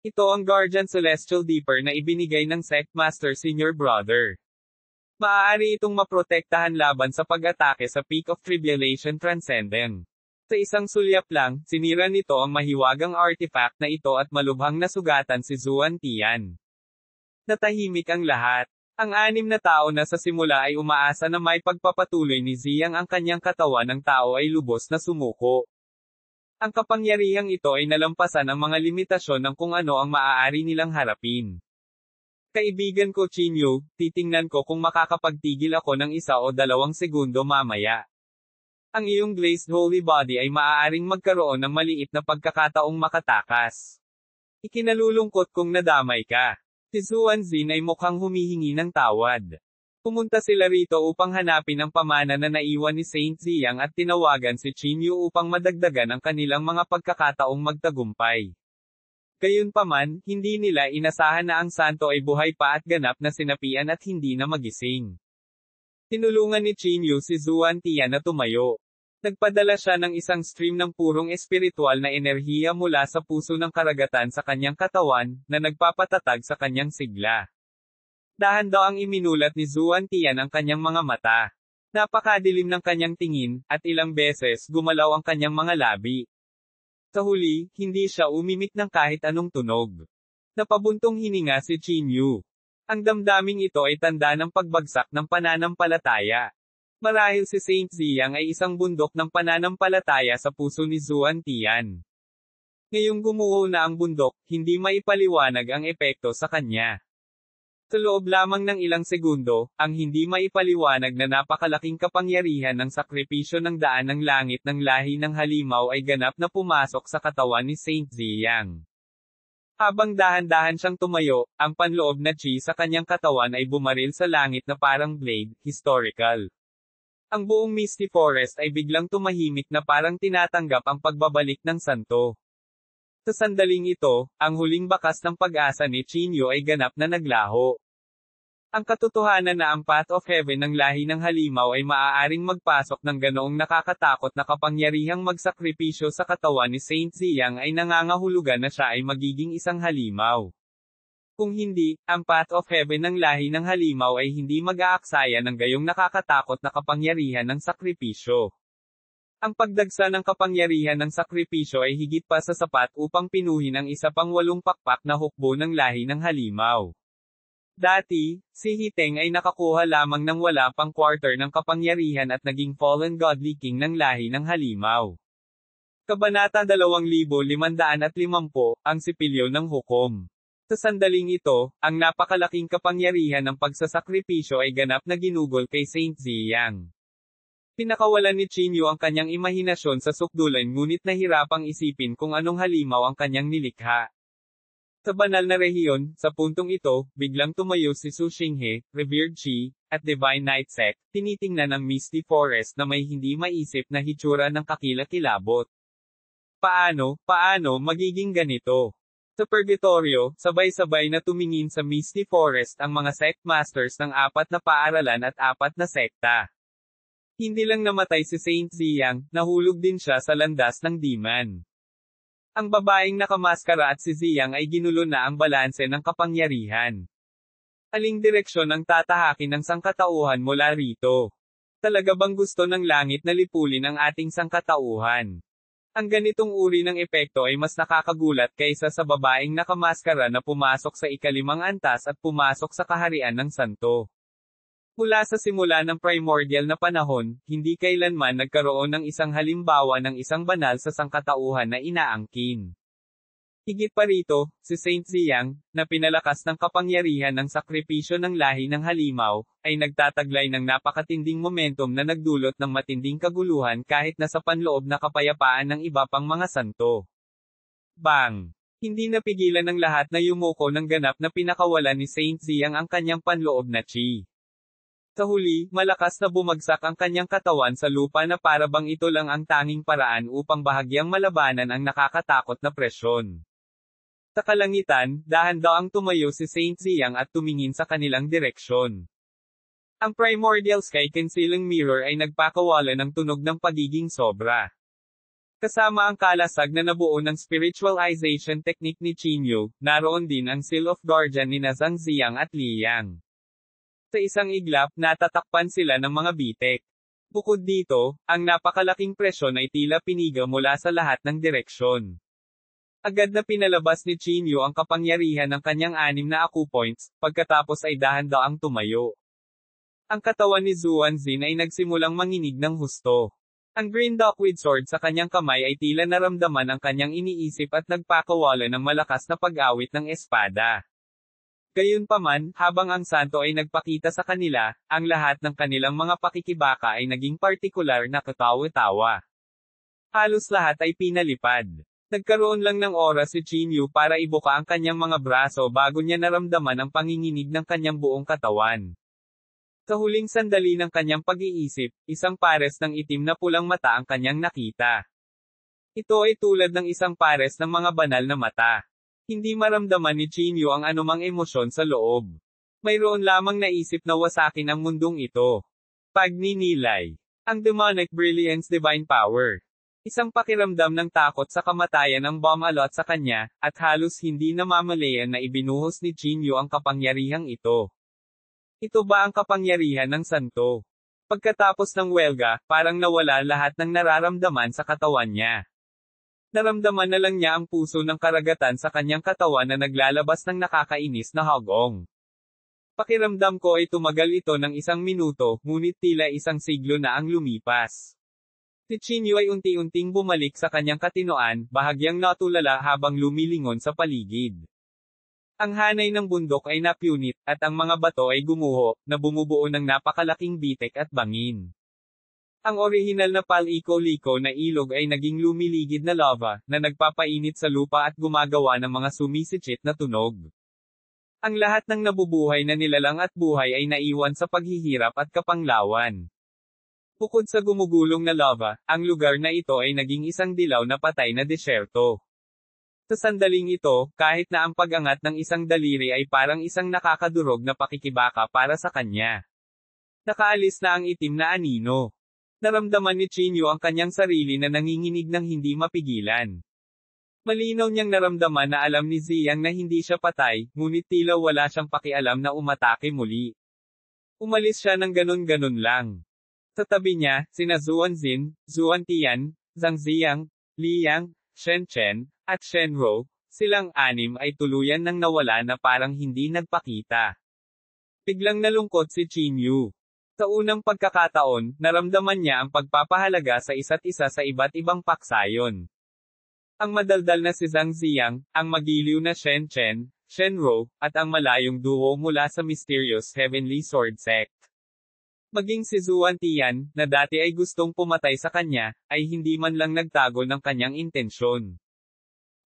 Ito ang Guardian Celestial Deeper na ibinigay ng Sect Master Senior Brother. Maaari itong maprotektahan laban sa pag-atake sa Peak of Tribulation Transcendent. Sa isang sulyap lang, sinira nito ang mahiwagang artifact na ito at malubhang nasugatan si Zuan Tian. Natahimik ang lahat. Ang 6 na tao na sa simula ay umaasa na may pagpapatuloy ni Ziyang ang kanyang katawan ng tao ay lubos na sumuko. Ang kapangyarihang ito ay nalampasan ang mga limitasyon ng kung ano ang maaari nilang harapin. Kaibigan ko Chinyu, titingnan ko kung makakapagtigil ako ng 1 o 2 segundo mamaya. Ang iyong glazed holy body ay maaaring magkaroon ng maliit na pagkakataong makatakas. Ikinalulungkot kung nadamay ka. Si Zuanzin ay mukhang humihingi ng tawad. Pumunta sila rito upang hanapin ang pamana na naiwan ni Saint Ziyang at tinawagan si Qinyu upang madagdagan ang kanilang mga pagkakataong magtagumpay. Gayunpaman, hindi nila inasahan na ang santo ay buhay pa at ganap na sinapian at hindi na magising. Tinulungan ni Qinyu si Zuan Tian na tumayo. Nagpadala siya ng isang stream ng purong espiritual na enerhiya mula sa puso ng karagatan sa kanyang katawan, na nagpapatatag sa kanyang sigla. Dahan daw ang iminulat ni Zuan Tian ang kanyang mga mata. Napakadilim ng kanyang tingin, at ilang beses gumalaw ang kanyang mga labi. Sa huli, hindi siya umimik ng kahit anong tunog. Napabuntong hininga si Qinyu. Ang damdaming ito ay tanda ng pagbagsak ng pananampalataya. Marahil si Saint Ziyang ay isang bundok ng pananampalataya sa puso ni Zuan Tian. Ngayong gumuho na ang bundok, hindi maipaliwanag ang epekto sa kanya. Sa loob lamang ng ilang segundo, ang hindi maipaliwanag na napakalaking kapangyarihan ng sakripisyo ng daan ng langit ng lahi ng halimaw ay ganap na pumasok sa katawan ni Saint Ziyang. Habang dahan-dahan siyang tumayo, ang panloob na chi sa kanyang katawan ay bumaril sa langit na parang blade, historical. Ang buong Misty Forest ay biglang tumahimik na parang tinatanggap ang pagbabalik ng santo. Sa sandaling ito, ang huling bakas ng pag-asa ni Qinyu ay ganap na naglaho. Ang katotohanan na ang path of heaven ng lahi ng halimaw ay maaaring magpasok ng ganoong nakakatakot na kapangyarihang magsakripisyo sa katawan ni Saint Ziyang ay nangangahulugan na siya ay magiging isang halimaw. Kung hindi, ang path of heaven ng lahi ng halimaw ay hindi mag-aaksaya ng gayong nakakatakot na kapangyarihan ng sakripisyo. Ang pagdagsa ng kapangyarihan ng sakripisyo ay higit pa sa sapat upang pinuhin ang isa pang 8 pakpak na hukbo ng lahi ng halimaw. Dati, si Hiteng ay nakakuha lamang ng wala pang quarter ng kapangyarihan at naging fallen godly king ng lahi ng halimaw. Kabanata 2550, ang sipilyo ng hukom. Sa sandaling ito, ang napakalaking kapangyarihan ng pagsasakripisyo ay ganap na ginugol kay Saint Ziyang. Pinakawalan ni Qinyu ang kanyang imahinasyon sa sukdulan ngunit nahirapang isipin kung anong halimaw ang kanyang nilikha. Sa banal na rehiyon, sa puntong ito, biglang tumayo si Su Xinghe, Revered Chi, at Divine Night Sect, tinitingnan ang Misty Forest na may hindi maisip na hitsura ng kakilakilabot. Paano magiging ganito? Sa Purgatorio, sabay-sabay na tumingin sa Misty Forest ang mga sect masters ng 4 na paaralan at 4 na sekta. Hindi lang namatay si Saint Ziyang, nahulog din siya sa landas ng Demon. Ang babaeng nakamaskara at si Ziyang ay ginulo na ang balanse ng kapangyarihan. Aling direksyon ang tatahakin ng sangkatauhan mula rito? Talaga bang gusto ng langit na lipulin ang ating sangkatauhan? Ang ganitong uri ng epekto ay mas nakakagulat kaysa sa babaeng nakamaskara na pumasok sa ika-5 antas at pumasok sa kaharian ng santo. Mula sa simula ng primordial na panahon, hindi kailanman nagkaroon ng isang halimbawa ng isang banal sa sangkatauhan na inaangkin. Higit pa rito, si Saint Ziyang, na pinalakas ng kapangyarihan ng sakripisyo ng lahi ng halimaw, ay nagtataglay ng napakatinding momentum na nagdulot ng matinding kaguluhan kahit na sa panloob na kapayapaan ng iba pang mga santo. Bang! Hindi napigilan ng lahat na yumuko ng ganap na pinakawalan ni Saint Ziyang ang kanyang panloob na chi. Sa huli, malakas na bumagsak ang kanyang katawan sa lupa na para bang ito lang ang tanging paraan upang bahagyang malabanan ang nakakatakot na presyon. Sa kalangitan, dahan-dahang tumayo si Saint Ziyang at tumingin sa kanilang direksyon. Ang primordial sky concealing mirror ay nagpakawala ng tunog ng pagiging sobra. Kasama ang kalasag na nabuo ng spiritualization technique ni Qinyu, naroon din ang Seal of Guardian ni Zhang Ziyang at Liang. Sa isang iglap, natatakpan sila ng mga bitek. Bukod dito, ang napakalaking presyon ay tila piniga mula sa lahat ng direksyon. Agad na pinalabas ni Qinyu ang kapangyarihan ng kanyang 6 na acupoints, pagkatapos ay dahan-daang tumayo. Ang katawan ni Zuanzin ay nagsimulang manginig ng husto. Ang Green Duckweed Sword sa kanyang kamay ay tila naramdaman ang kanyang iniisip at nagpakawala ng malakas na pag-awit ng espada. Gayunpaman, habang ang santo ay nagpakita sa kanila, ang lahat ng kanilang mga pakikibaka ay naging partikular na katawa-tawa. Halos lahat ay pinalipad. Nagkaroon lang ng oras si Chinyu para ibuka ang kanyang mga braso bago niya naramdaman ang panginginig ng kanyang buong katawan. Sa huling sandali ng kanyang pag-iisip, isang pares ng itim na pulang mata ang kanyang nakita. Ito ay tulad ng isang pares ng mga banal na mata. Hindi maramdaman ni Chinyu ang anumang emosyon sa loob. Mayroon lamang naisip na wasakin ang mundong ito. Pagninilay. Ang demonic brilliance divine power. Isang pakiramdam ng takot sa kamatayan ang bumalot sa kanya, at halos hindi namamalayan na ibinuhos ni Chinyu ang kapangyarihang ito. Ito ba ang kapangyarihan ng santo? Pagkatapos ng welga, parang nawala lahat ng nararamdaman sa katawan niya. Naramdaman na lang niya ang puso ng karagatan sa kanyang katawan na naglalabas ng nakakainis na hagong. Pakiramdam ko ay tumagal ito ng 1 minuto, ngunit tila 1 siglo na ang lumipas. Si Chinyu ay unti-unting bumalik sa kanyang katinoan, bahagyang natulala habang lumilingon sa paligid. Ang hanay ng bundok ay napunit, at ang mga bato ay gumuho, na bumubuo ng napakalaking bitek at bangin. Ang orihinal na paliko-liko na ilog ay naging lumiligid na lava, na nagpapainit sa lupa at gumagawa ng mga sumisichit na tunog. Ang lahat ng nabubuhay na nilalang at buhay ay naiwan sa paghihirap at kapanglawan. Bukod sa gumugulong na lava, ang lugar na ito ay naging isang dilaw na patay na desyerto. Sa sandaling ito, kahit na ang pag-angat ng isang daliri ay parang isang nakakadurog na pakikibaka para sa kanya. Nakaalis na ang itim na anino. Naramdaman ni Chinyu ang kanyang sarili na nanginginig ng hindi mapigilan. Malinaw niyang naramdaman na alam ni Ziyang na hindi siya patay, ngunit tila wala siyang pakialam na umatake muli. Umalis siya ng ganun-ganun lang. Sa tabi niya, sina Zuan Xin, Zuan Tian, Zhang Ziyang, Liang, Shen Chen, at Shen Ro, silang 6 ay tuluyan nang nawala na parang hindi nagpakita. Biglang nalungkot si Chinyu. Sa unang pagkakataon, naramdaman niya ang pagpapahalaga sa isa't isa sa iba't ibang paksayon. Ang madaldal na si Zhang Ziyang, ang magiliw na Shen Chen, Shen Ro, at ang malayong duo mula sa mysterious Heavenly Sword Sect. Maging si Zuan Tian, na dati ay gustong pumatay sa kanya, ay hindi man lang nagtago ng kanyang intensyon.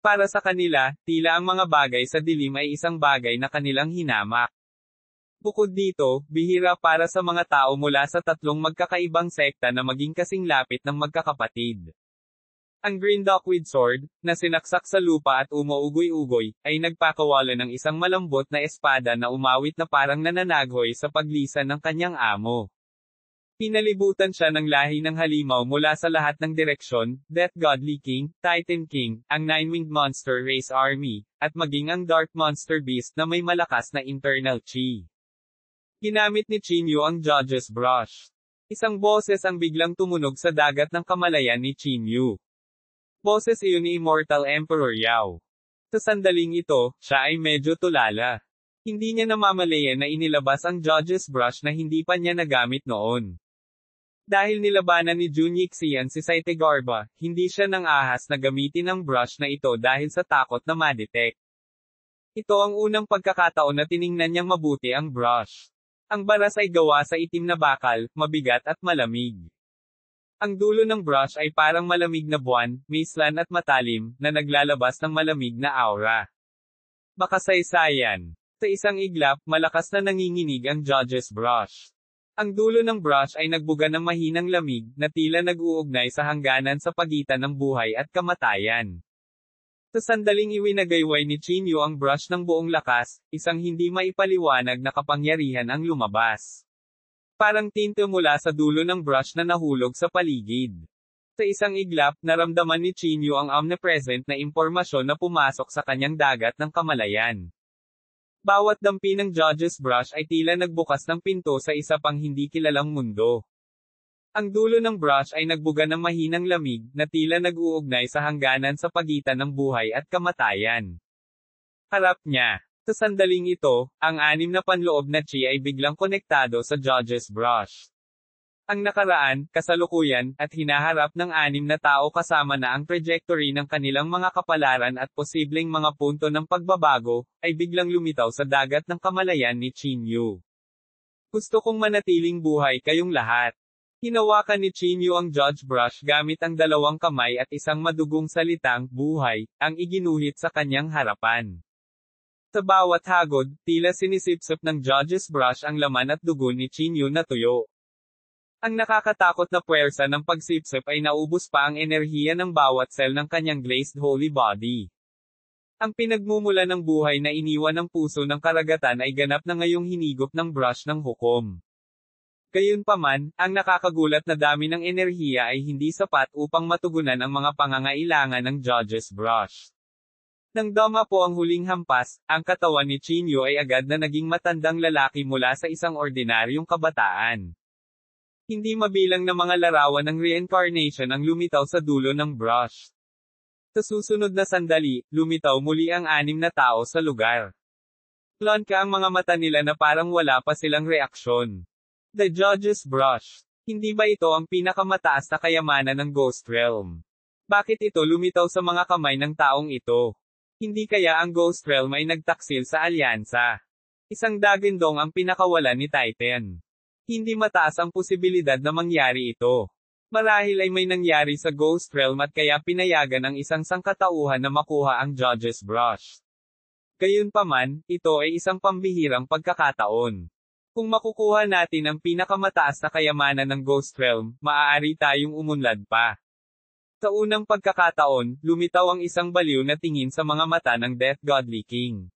Para sa kanila, tila ang mga bagay sa dilim ay isang bagay na kanilang hinamak. Bukod dito, bihira para sa mga tao mula sa 3 magkakaibang sekta na maging kasing lapit ng magkakapatid. Ang Green Duckweed Sword, na sinaksak sa lupa at umuugoy-ugoy, ay nagpakawala ng isang malambot na espada na umawit na parang nananaghoy sa paglisan ng kanyang amo. Pinalibutan siya ng lahi ng halimaw mula sa lahat ng direksyon, Death Godly King, Titan King, ang Nine-Winged Monster Race Army, at maging ang Dark Monster Beast na may malakas na internal chi. Ginamit ni Chinyu ang Judge's Brush. Isang boses ang biglang tumunog sa dagat ng kamalayan ni Chinyu. Boses iyon ni Immortal Emperor Yao. Sa sandaling ito, siya ay medyo tulala. Hindi niya namamalayan na inilabas ang Judge's Brush na hindi pa niya nagamit noon. Dahil nilabanan ni Jun Yixian si Saitegarba, hindi siya nang ahas na gamitin ang brush na ito dahil sa takot na ma-detect. Ito ang unang pagkakataon na tiningnan niyang mabuti ang brush. Ang baras ay gawa sa itim na bakal, mabigat at malamig. Ang dulo ng brush ay parang malamig na buwan, mislan at matalim, na naglalabas ng malamig na aura. Makasaysayan. Sa isang iglap, malakas na nanginginig ang Judge's Brush. Ang dulo ng brush ay nagbuga ng mahinang lamig, na tila nag-uugnay sa hangganan sa pagitan ng buhay at kamatayan. Sa sandaling iwinagayway ni Chinyu ang brush ng buong lakas, isang hindi maipaliwanag na kapangyarihan ang lumabas. Parang tinte mula sa dulo ng brush na nahulog sa paligid. Sa isang iglap, naramdaman ni Chinyu ang omnipresent na impormasyon na pumasok sa kanyang dagat ng kamalayan. Bawat dampi ng Judge's Brush ay tila nagbukas ng pinto sa isa pang hindi kilalang mundo. Ang dulo ng brush ay nagbuga ng mahinang lamig, na tila nag-uugnay sa hangganan sa pagitan ng buhay at kamatayan. Harap niya. Sa sandaling ito, ang 6 na panloob na chi ay biglang konektado sa Judge's Brush. Ang nakaraan, kasalukuyan, at hinaharap ng 6 na tao kasama na ang trajectory ng kanilang mga kapalaran at posibleng mga punto ng pagbabago, ay biglang lumitaw sa dagat ng kamalayan ni Chinyu. Gusto kong manatiling buhay kayong lahat. Hinawakan ni Chinyu ang judge brush gamit ang dalawang kamay at isang madugong salitang, buhay, ang iginuhit sa kanyang harapan. Sa bawat hagod, tila sinisipsip ng judge's brush ang laman at dugo ni Chinyu na tuyo. Ang nakakatakot na puwersa ng pagsipsip ay naubos pa ang enerhiya ng bawat cell ng kanyang glazed holy body. Ang pinagmumula ng buhay na iniwan ng puso ng karagatan ay ganap na ngayong hinigop ng brush ng hukom. Gayunpaman, ang nakakagulat na dami ng enerhiya ay hindi sapat upang matugunan ang mga pangangailangan ng judge's brush. Nang dama po ang huling hampas, ang katawan ni Chinyu ay agad na naging matandang lalaki mula sa isang ordinaryong kabataan. Hindi mabilang na mga larawan ng reincarnation ang lumitaw sa dulo ng brush. Sa susunod na sandali, lumitaw muli ang 6 na tao sa lugar. Blanca ang mga mata nila na parang wala pa silang reaksyon. The Judge's Brush. Hindi ba ito ang pinakamataas na kayamanan ng Ghost Realm? Bakit ito lumitaw sa mga kamay ng taong ito? Hindi kaya ang Ghost Realm ay nagtaksil sa alyansa? Isang dagindong ang pinakawalan ni Titan. Hindi mataas ang posibilidad na mangyari ito. Marahil ay may nangyari sa Ghost Realm at kaya pinayagan ang isang sangkatauhan na makuha ang Judge's Brush. Gayunpaman, ito ay isang pambihirang pagkakataon. Kung makukuha natin ang pinakamataas na kayamanan ng Ghost Realm, maaari tayong umunlad pa. Sa unang pagkakataon, lumitaw ang isang baliw na tingin sa mga mata ng Death Godly King.